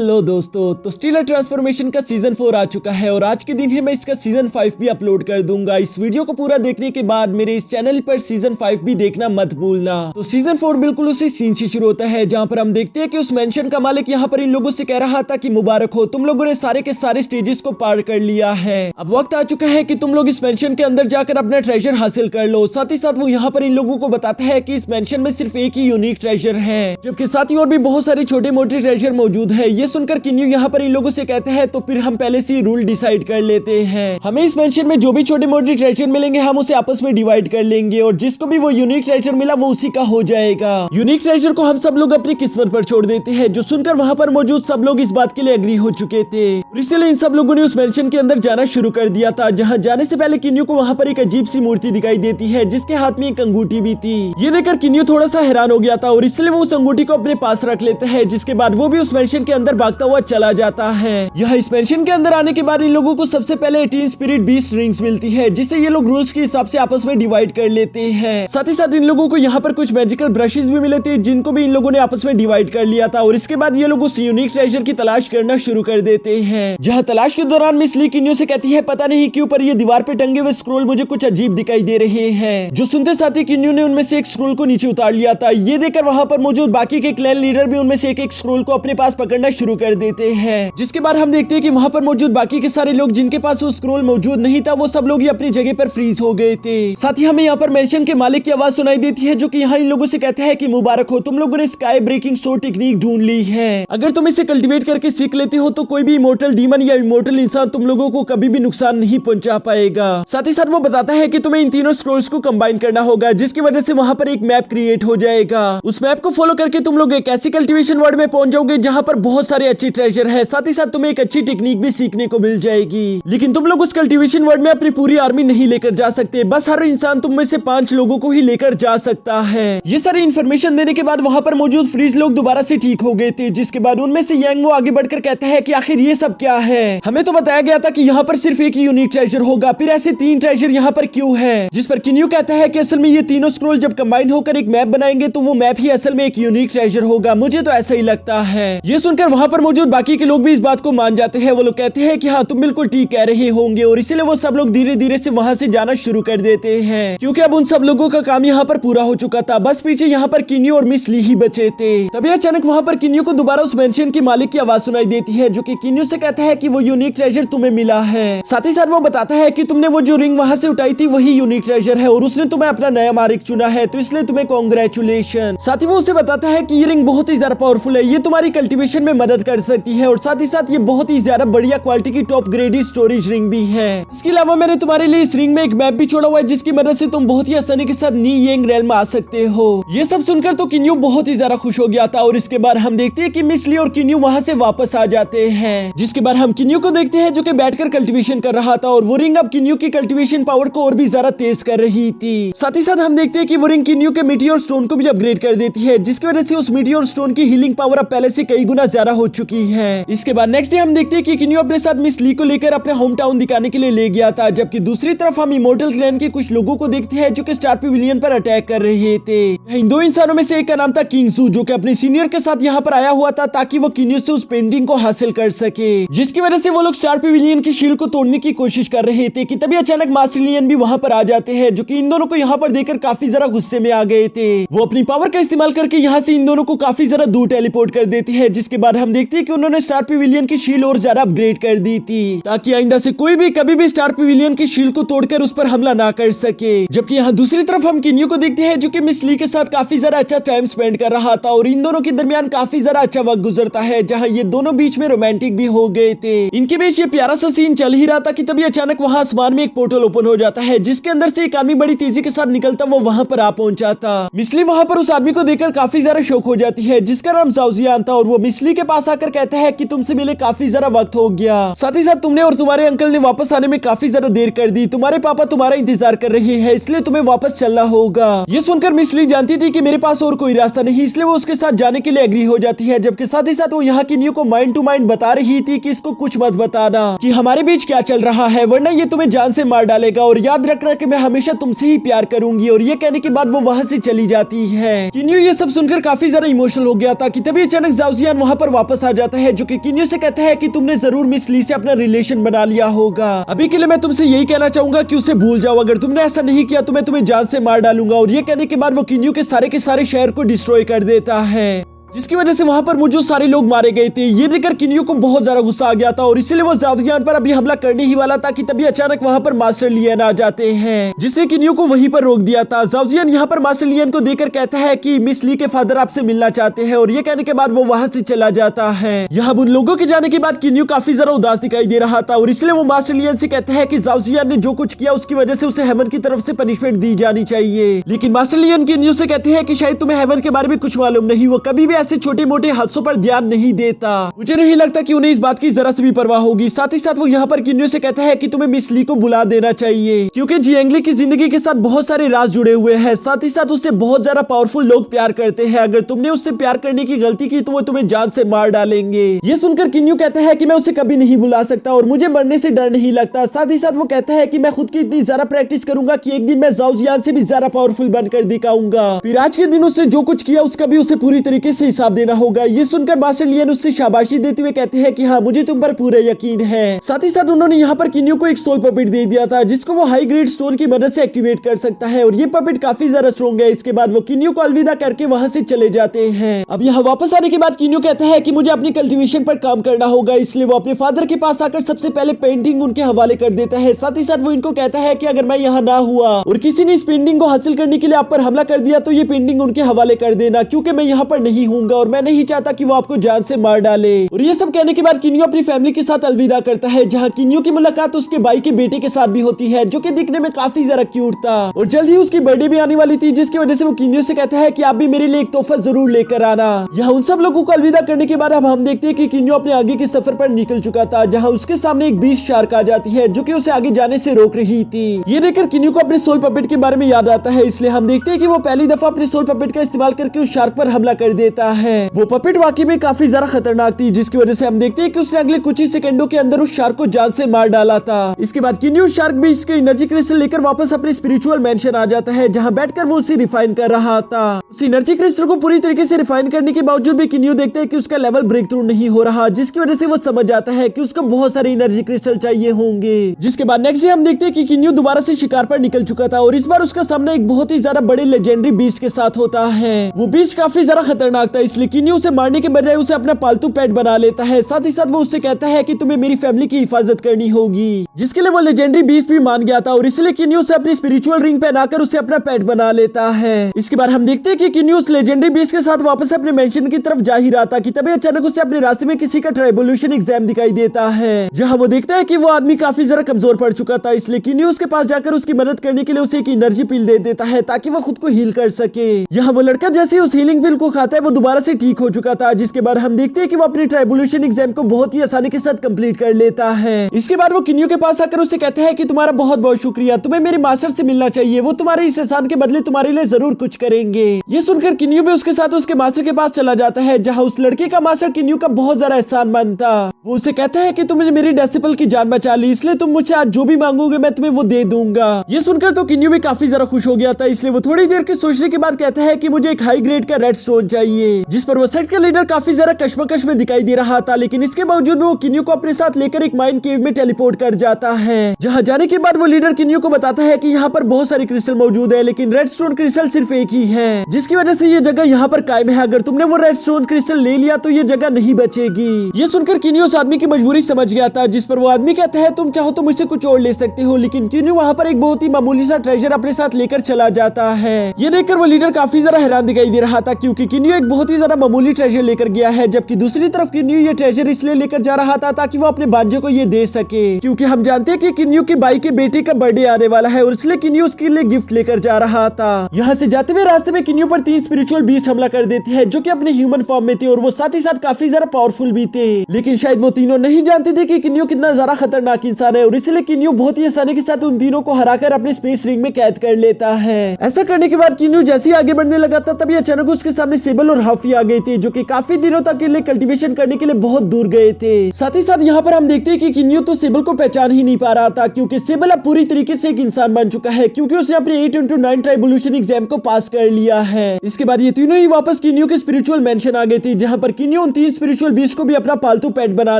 Hello दोस्तों, तो stealer transformation का सीजन 4 आ चुका है और आज के दिन ही मैं इसका सीजन 5 भी अपलोड कर दूंगा। इस वीडियो को पूरा देखने के बाद मेरे इस चैनल पर सीजन 5 भी देखना मत भूलना। तो सीजन 4 बिल्कुल उसी सीन से शुरू होता है जहां पर हम देखते हैं कि उस मेंशन का मालिक यहां पर इन लोगों से कह रहा था कि मुबारक हो, तुम लोगों ने सारे के सारे स्टेजेस को पार कर लिया है। अब वक्त आ चुका है कि तुम लोग इस मेंशन के अंदर जाकर अपना ट्रेजर हासिल कर लो। साथ ही साथ वो यहाँ पर इन लोगों को बताता है कि इस मेंशन में सिर्फ एक ही यूनिक ट्रेजर है, जबकि साथ ही और भी बहुत सारे छोटे मोटे ट्रेजर मौजूद है। ये सुनकर किन्यू यहाँ पर इन लोगों से कहते हैं तो फिर हम पहले से रूल डिसाइड कर लेते हैं। हमें इस मेंशन में जो भी छोटे मोटे ट्रेजर मिलेंगे हम उसे आपस में डिवाइड कर लेंगे और जिसको भी वो यूनिक ट्रेजर मिला वो उसी का हो जाएगा। यूनिक ट्रेजर को हम सब लोग अपनी किस्मत पर छोड़ देते हैं। जो सुनकर वहाँ पर मौजूद सब लोग इस बात के लिए एग्री हो चुके थे, इसलिए इन सब लोगों ने उस मेंशन के अंदर जाना शुरू कर दिया था। जहाँ जाने से पहले किन्यू को वहाँ पर एक अजीब सी मूर्ति दिखाई देती है जिसके हाथ में एक अंगूठी भी थी। ये देखकर किन्यू थोड़ा सा हैरान हो गया था और इसलिए वो उस अंगूठी को अपने पास रख लेता है, जिसके बाद वो भी उस मेंशन के अंदर भागता हुआ चला जाता है। यहाँ इस मेंशन के अंदर आने के बाद इन लोगों को सबसे पहले 18 स्पिरिट बीस्ट रिंग्स मिलती है, जिससे ये लोग रूल्स के हिसाब से आपस में डिवाइड कर लेते हैं। साथ ही साथ इन लोगों को यहाँ पर कुछ मैजिकल ब्रशेस भी मिले थे जिनको भी इन लोगों ने आपस में डिवाइड कर लिया था और इसके बाद ये लोग उस यूनिक ट्रेजर की तलाश करना शुरू कर देते हैं। जहाँ तलाश के दौरान मिस ली किन्यू से कहती है पता नहीं क्यों पर ये दीवार पे टंगे हुए स्क्रोल मुझे कुछ अजीब दिखाई दे रहे हैं। जो सुनते साथ ही किन्यू ने उनमें से एक स्क्रोल को नीचे उतार लिया था। ये देखकर वहाँ पर मौजूद बाकी के क्लैन लीडर भी उनमें से एक स्क्रोल को अपने पास पकड़ना शुरू कर देते हैं। जिसके बाद हम देखते हैं कि वहाँ पर मौजूद बाकी के सारे लोग जिनके पास वो स्क्रोल मौजूद नहीं था वो सब लोग ही अपनी जगह पर फ्रीज हो गए थे। साथ ही हमें यहाँ पर मेंशन के मालिक की आवाज सुनाई देती है जो कि यहाँ इन लोगों से कहता है कि मुबारक हो, तुम लोगों ने स्काई ब्रेकिंग सोर्ड टेक्निक ढूंढ ली है। अगर तुम इसे कल्टीवेट करके सीख लेते हो तो कोई भी इमोर्टल डीमन या इमोर्टल इंसान तुम लोगों को कभी भी नुकसान नहीं पहुंचा पाएगा। साथ ही साथ वो बताता है कि तुम्हें इन तीनों स्क्रोल्स को कंबाइन करना होगा जिसकी वजह से वहाँ पर एक मैप क्रिएट हो जाएगा। उस मैप को फॉलो करके तुम लोग एक ऐसी कल्टीवेशन वर्ल्ड में पहुंच जाओगे जहाँ पर बहुत सारे अच्छे ट्रेजर है। साथ ही साथ तुम्हें एक अच्छी टेक्निक भी सीखने को मिल जाएगी, लेकिन तुम लोग उस कल्टीवेशन वर्ल्ड में अपनी पूरी आर्मी नहीं लेकर जा सकते। बस हर इंसान तुम में से 5 लोगों को ही लेकर जा सकता है। ये सारी इन्फॉर्मेशन देने के बाद वहाँ पर मौजूद फ्रीज लोग दोबारा से ठीक हो गए थे, जिसके बाद उनमें से यांग वो आगे बढ़कर कहता है कि आखिर ये सब क्या है। हमें तो बताया गया था कि यहाँ पर सिर्फ एक ही यूनिक ट्रेजर होगा, फिर ऐसे 3 ट्रेजर यहाँ पर क्यों है। जिस पर किन्यू कहता है कि असल में ये तीनों स्क्रोल जब कंबाइन होकर एक मैप बनाएंगे तो वो मैप ही असल में एक यूनिक ट्रेजर होगा। मुझे तो ऐसा ही लगता है। ये सुनकर वहाँ पर मौजूद बाकी के लोग भी इस बात को मान जाते हैं। वो लोग कहते हैं कि हाँ तुम बिल्कुल ठीक कह रहे होंगे और इसीलिए वो सब लोग धीरे धीरे से वहाँ से जाना शुरू कर देते हैं, क्योंकि अब उन सब लोगों का काम यहाँ पर पूरा हो चुका था। बस पीछे यहाँ पर किन्यू और मिस ली ही बचे थे। तभी अचानक वहाँ पर किन्यू को दोबारा उस मेंशन की मालिक की आवाज सुनाई देती है जो कि किन्यू से कहता है कि वो यूनिक ट्रेजर तुम्हें मिला है। साथ ही साथ वो बताता है कि तुमने वो जो रिंग वहाँ से उठाई थी वही यूनिक ट्रेजर है और उसने तुम्हें अपना नया मालिक चुना है, तो इसलिए तुम्हें कांग्रेचुलेशन। साथ ही वो उसे बताता है कि ये रिंग बहुत ही ज्यादा पावरफुल है, ये तुम्हारी कल्टीवेशन में मदद कर सकती है और साथ ही साथ ये बहुत ही ज्यादा बढ़िया क्वालिटी की टॉप ग्रेडेड स्टोरेज रिंग भी है। इसके अलावा मैंने तुम्हारे लिए इस रिंग में एक मैप भी छोड़ा हुआ है जिसकी मदद से तुम बहुत ही आसानी के साथ नी येंग रेल में आ सकते हो। ये सब सुनकर तो किन्यू बहुत ही ज्यादा खुश हो गया था और इसके बाद हम देखते हैं कि मिस ली और किन्यू वहाँ से वापस आ जाते हैं। जिसके बाद हम किन्यू को देखते हैं जो कि बैठकर कल्टीवेशन कर रहा था और वो रिंग अब किन्यू की कल्टीवेशन पावर को और भी ज्यादा तेज कर रही थी। साथ ही साथ हम देखते हैं कि वो रिंग किन्यू के मीटियोर स्टोन को भी अपग्रेड कर देती है, जिसकी वजह से उस मीटियोर स्टोन की हीलिंग पावर अब पहले से कई गुना ज्यादा हो चुकी है। इसके बाद नेक्स्ट डे हम देखते हैं कि किन्यू अपने साथ मिस ली को लेकर अपने होम टाउन दिखाने के लिए ले गया था, जबकि दूसरी तरफ हम इमोर्टल क्लैन के कुछ लोगों को देखते हैं जो कि स्टार पेविलियन पर अटैक कर रहे थे। इन 2 इंसानों में से एक का नाम था किंग सू जो कि अपने सीनियर के साथ यहाँ पर आया हुआ था ताकि वो किन्यू से उस पेंटिंग को हासिल कर सके, जिसकी वजह से वो लोग स्टार पेविलियन की शील्ड को तोड़ने की कोशिश कर रहे थे कि तभी अचानक मास्टर लियन भी वहाँ पर आ जाते हैं जो कि इन दोनों को यहाँ पर देखकर काफी जरा गुस्से में आ गए थे। वो अपनी पावर का इस्तेमाल करके यहाँ से इन दोनों को काफी जरा दूर टेलीपोर्ट कर देते हैं, जिसके बाद हम देखते हैं कि उन्होंने स्टार पेविलियन की शील्ड और ज्यादा अपग्रेड कर दी थी ताकि आइंदा से कोई भी कभी भी स्टार पेविलियन की शील्ड को तोड़कर उस पर हमला ना कर सके। जबकि यहाँ दूसरी तरफ हम किन्यू को देखते हैं जो कि मिस ली के साथ काफी जरा अच्छा टाइम स्पेंड कर रहा था और इन दोनों के दरमियान काफी जरा अच्छा वक्त गुजरता है, जहाँ ये दोनों बीच में रोमांटिक भी हो गए थे। इनके बीच ये प्यारा सा सीन चल ही रहा था कि तभी अचानक वहाँ आसमान में एक पोर्टल ओपन हो जाता है, जिसके अंदर से एक आदमी बड़ी तेजी के साथ निकलता वो वहाँ पर आ पहुंचा था। मिसली वहाँ पर उस आदमी को देखकर काफी ज्यादा शौक हो जाती है जिसका नाम जाओजियान था और वो मिसली के पास आकर कहता है कि तुमसे मिले काफी ज्यादा वक्त हो गया, साथ ही साथ तुमने और तुम्हारे अंकल ने वापस आने में काफी ज्यादा देर कर दी, तुम्हारे पापा तुम्हारा इंतजार कर रहे हैं इसलिए तुम्हें वापस चलना होगा। ये सुनकर मिसली जानती थी कि मेरे पास और कोई रास्ता नहीं, इसलिए वो उसके साथ जाने के लिए एग्री हो जाती है, जबकि साथ ही साथ वो यहाँ किन्यू को माइंड टू माइंड बता रही थी कि इसको कुछ मत बताना कि हमारे बीच क्या चल रहा है वरना ये तुम्हें जान से मार डालेगा और याद रखना कि मैं हमेशा तुमसे ही प्यार करूंगी। और ये कहने के बाद वो वहाँ से चली जाती है। किन्यू ये सब सुनकर काफी ज्यादा इमोशनल हो गया था कि तभी अचानक जाओजियान वहाँ पर वापस आ जाता है, जो कि किन्यू से कहता है कि तुमने जरूर मिस ली से अपना रिलेशन बना लिया होगा। अभी के लिए मैं तुमसे यही कहना चाहूंगा कि उसे भूल जाओ, अगर तुमने ऐसा नहीं किया तो मैं तुम्हें जान से मार डालूंगा। और ये कहने के बाद वो किन्यू के सारे शहर को डिस्ट्रॉय कर देता है, जिसकी वजह से वहां पर मौजूद सारे लोग मारे गए थे। ये देखकर किन्यू को बहुत ज्यादा गुस्सा आ गया था और इसीलिए वो ज़ाओजियान पर अभी हमला करने ही वाला था कि तभी अचानक वहां पर मास्टर लियन आ जाते हैं, जिसने किन्यू को वहीं पर रोक दिया था। ज़ाओजियान यहाँ पर मास्टर लियन को देखकर कहता है कि मिस ली के फादर आपसे मिलना चाहते हैं, और ये कहने के बाद वो वहां से चला जाता है। यहाँ उन लोगों के जाने के बाद किन्यू काफी जरा उदास दिखाई दे रहा था और इसलिए वो मास्टर लियन से कहता है कि ज़ाओजियान ने जो कुछ किया उसकी वजह से उसे हेवन की तरफ से पनिशमेंट दी जानी चाहिए। लेकिन मास्टर लियन किन्यू से कहते हैं कि शायद तुम्हें हेवन के बारे में कुछ मालूम नहीं, वो कभी भी ऐसे छोटे मोटे हादसों पर ध्यान नहीं देता। मुझे नहीं लगता कि उन्हें इस बात की जरा से भी परवाह होगी। साथ ही साथ वो यहाँ पर किन्यू से कहता है कि तुम्हें मिस ली को बुला देना चाहिए, क्योंकि जियांगली की जिंदगी के साथ बहुत सारे राज जुड़े हुए हैं। साथ ही साथ उससे बहुत ज्यादा पावरफुल लोग प्यार करते हैं। अगर तुमने उससे प्यार करने की गलती की तो वो तुम्हें जान से मार डालेंगे। ये सुनकर किन्यू कहता है कि मैं उसे कभी नहीं बुला सकता और मुझे मरने से डर नहीं लगता। साथ ही साथ वो कहता है कि मैं खुद की इतनी ज्यादा प्रैक्टिस करूंगा कि एक दिन मैं ज़ाओजियान से भी ज्यादा पावरफुल बनकर दिखाऊंगा। फिर आज के दिन उसने जो कुछ किया उसका भी उसे पूरी तरीके से हिसाब देना होगा। ये सुनकर मास्टर लियन उससे शाबाशी देते हुए कहते हैं कि हाँ, मुझे तुम पर पूरा यकीन है। साथ ही साथ उन्होंने यहाँ पर किन्यू को एक सोल पपेट दे दिया था, जिसको वो हाई ग्रेड स्टोन की मदद से एक्टिवेट कर सकता है और ये पपेट काफी ज्यादा स्ट्रॉन्ग है। इसके बाद वो किन्यू को अलविदा करके वहाँ से चले जाते हैं। अब यहाँ वापस आने के बाद किन्यू कहता है कि मुझे अपनी कल्टीवेशन पर काम करना होगा, इसलिए वो अपने फादर के पास आकर सबसे पहले पेंटिंग उनके हवाले कर देता है। साथ ही साथ वो इनको कहता है कि अगर मैं यहाँ ना हुआ और किसी ने इस पेंटिंग को हासिल करने के लिए आप पर हमला कर दिया तो ये पेंटिंग उनके हवाले कर देना, क्योंकि मैं यहाँ पर नहीं हूँगा और मैं नहीं चाहता कि वो आपको जान से मार डाले। और ये सब कहने के बाद किन्यू अपनी फैमिली के साथ अलविदा करता है, जहाँ किन्यू की मुलाकात उसके भाई के बेटे के साथ भी होती है, जो कि दिखने में काफी ज्यादा क्यूट था। और जल्द ही उसकी बर्थडे भी आने वाली थी, जिसकी वजह से वो किन्यू से कहता है कि आप भी मेरे लिए एक तोहफा जरूर लेकर आना। यहाँ उन सब लोगों को अलविदा करने के बाद अब हम देखते हैं कि किन्यू अपने आगे के सफर पर निकल चुका था, जहाँ उसके सामने एक बीस्ट शार्क आ जाती है, जो कि उसे आगे जाने से रोक रही थी। ये देखकर किन्यू को अपने सोल पपेट के बारे में याद आता है, इसलिए हम देखते हैं कि वो पहली दफा अपने सोल पपेट का इस्तेमाल करके उस शार्क पर हमला कर देता है। वो पपेट वाकई में काफी ज्यादा खतरनाक थी, जिसकी वजह से हम देखते हैं कि उसने अगले कुछ ही सेकंडों के अंदर उस शार्क को जान से मार डाला था। इसके बाद किन्यू शार्क भी इसके एनर्जी क्रिस्टल लेकर वापस अपने स्पिरिचुअल मेंशन आ जाता है, जहां बैठकर वो उसे रिफाइन कर रहा था। उस एनर्जी क्रिस्टल को पूरी तरीके से रिफाइन करने के बावजूद भी किन्यू देखते हैं कि उसका लेवल ब्रेक थ्रू नहीं हो रहा, जिसकी वजह से वो समझ जाता है कि उसको बहुत सारे एनर्जी क्रिस्टल चाहिए होंगे। जिसके बाद नेक्स्ट डे हम देखते हैं कि किन्यू दोबारा से शिकार पर निकल चुका था और इस बार उसका सामना एक बहुत ही ज्यादा बड़े लेजेंडरी बीस्ट के साथ होता है। वो बीस्ट काफी ज्यादा खतरनाक था, इसलिए किन्यू उसे मारने के बजाय उसे अपना पालतू पेट बना लेता है। साथ ही साथ वो उससे कहता है कि तुम्हें मेरी फैमिली की हिफाजत करनी होगी, जिसके लिए वो लेजेंडरी बीस्ट भी मान गया था और इसलिए किन्यू से अपनी स्पिरिचुअल रिंग पहनाकर उसे अपना पेट बना लेता है। इसके बाद हम देखते हैं कि किन्यू उस लेजेंडरी बीस्ट के साथ वापस अपने मेंशन की तरफ जा ही रहा था कि तभी अचानक उसे अपने रास्ते में किसी का ट्राइबोल्यूशन एग्जाम दिखाई देता है, जहां वो देखता है कि वो आदमी काफी जरा कमजोर पड़ चुका था। इसलिए किन्यू उसके पास जाकर उसकी मदद करने के लिए उसे एक एनर्जी पिल दे देता है ताकि वो खुद को हील कर सके। यहाँ वो लड़का जैसे ही उस हीलिंग पिल को खाता है वो दोबारा से ठीक हो चुका था, जिसके बाद हम देखते हैं कि वो अपने ट्राइबोल्यूशन एग्जाम को बहुत ही आसानी के साथ कंप्लीट कर लेता है। इसके बाद वो किन्यू के पास आकर उससे कहता है कि तुम्हारा बहुत बहुत शुक्रिया, तुम्हें मेरे मास्टर से मिलना चाहिए, वो तुम्हारे इस एहसान के बदले तुम्हारे लिए जरूर कुछ करेंगे। ये सुनकर किन्यू भी उसके साथ उसके मास्टर के पास चला जाता है, जहाँ उस लड़के का मास्टर किन्यू का बहुत ज्यादा एहसानमंद था। वो उसे कहता है कि तुमने मेरी डेसिपल की जान बचा ली, इसलिए तुम मुझसे आज जो भी मांगोगे मैं तुम्हें वो दे दूंगा। ये सुनकर तो किन्यू भी काफी ज्यादा खुश हो गया था, इसलिए वो थोड़ी देर के सोचने के बाद कहता है कि मुझे एक हाई ग्रेड का रेड स्टोन चाहिए, जिस पर वो सेट का लीडर काफी ज्यादा कश्मकश में दिखाई दे रहा था। लेकिन इसके बावजूद भी वो किन्यू को अपने साथ लेकर एक माइन केव में टेलीपोर्ट कर जाता है, जहां जाने के बाद वो लीडर किन्यू को बताता है कि यहाँ पर बहुत सारे क्रिस्टल मौजूद है, लेकिन रेड स्टोन क्रिस्टल सिर्फ एक ही है, जिसकी वजह से ये जगह यहाँ पर कायम है। अगर तुमने वो रेड स्टोन क्रिस्टल ले लिया तो ये जगह नहीं बचेगी। ये सुनकर किन्यू उस आदमी की मजबूरी समझ गया था, जिस पर वो आदमी कहता है तुम चाहो तो मुझसे कुछ और ले सकते हो, लेकिन किन्यू वहाँ पर एक बहुत ही मामूली सा ट्रेजर अपने साथ लेकर चला जाता है। ये देखकर वो लीडर काफी ज्यादा हैरान दिखाई दे रहा था, क्योंकि किन्यू एक बहुत ही ज्यादा मामूली ट्रेजर लेकर गया है, जबकि दूसरी तरफ किन्यू ये ट्रेजर इसलिए लेकर जा रहा था ताकि वो अपने भांजे को ये दे सके, क्योंकि हम जानते हैं कि किन्यू के भाई के बेटे का बर्थडे आने वाला है और इसलिए किन्यू उसके लिए गिफ्ट लेकर जा रहा था। यहाँ से जाते हुए रास्ते में किन्यू पर 3 स्पिरिचुअल बीस्ट हमला कर देते हैं, जो कि अपने ह्यूमन फॉर्म में थे और वो साथ ही साथ काफी ज्यादा पावरफुल भी थे। लेकिन शायद वो तीनों नहीं जानते थे कि किन्यू कितना ज्यादा खतरनाक इंसान है और इसलिए किन्यू बहुत ही आसानी के साथ उन तीनों को हराकर अपने स्पेस रिंग में कैद कर लेता है। ऐसा करने के बाद किन्यू जैसे ही आगे बढ़ने लगा था तभी अचानक उसके सामने सेबल और हाफी आ गए थे, जो कि काफी दिनों तक के लिए कल्टीवेशन करने के लिए बहुत दूर गए थे। साथ ही साथ यहाँ पर हम देखते हैं कि किन्यू तो सेबल को पहचान ही नहीं पा रहा था, क्योंकि सेबल अब पूरी तरीके से एक इंसान बन चुका है, क्योंकि उसने अपने 8x9 ट्राइबोल्यूशन एग्जाम को पास कर लिया है। इसके बाद ये तीनों ही वापस किन्यू के स्पिरिचुअल मेंशन आ गए थे, जहाँ पर किन्यू उन 3 स्पिरिचुअल बीस्ट को भी अपना पालतू पेट बना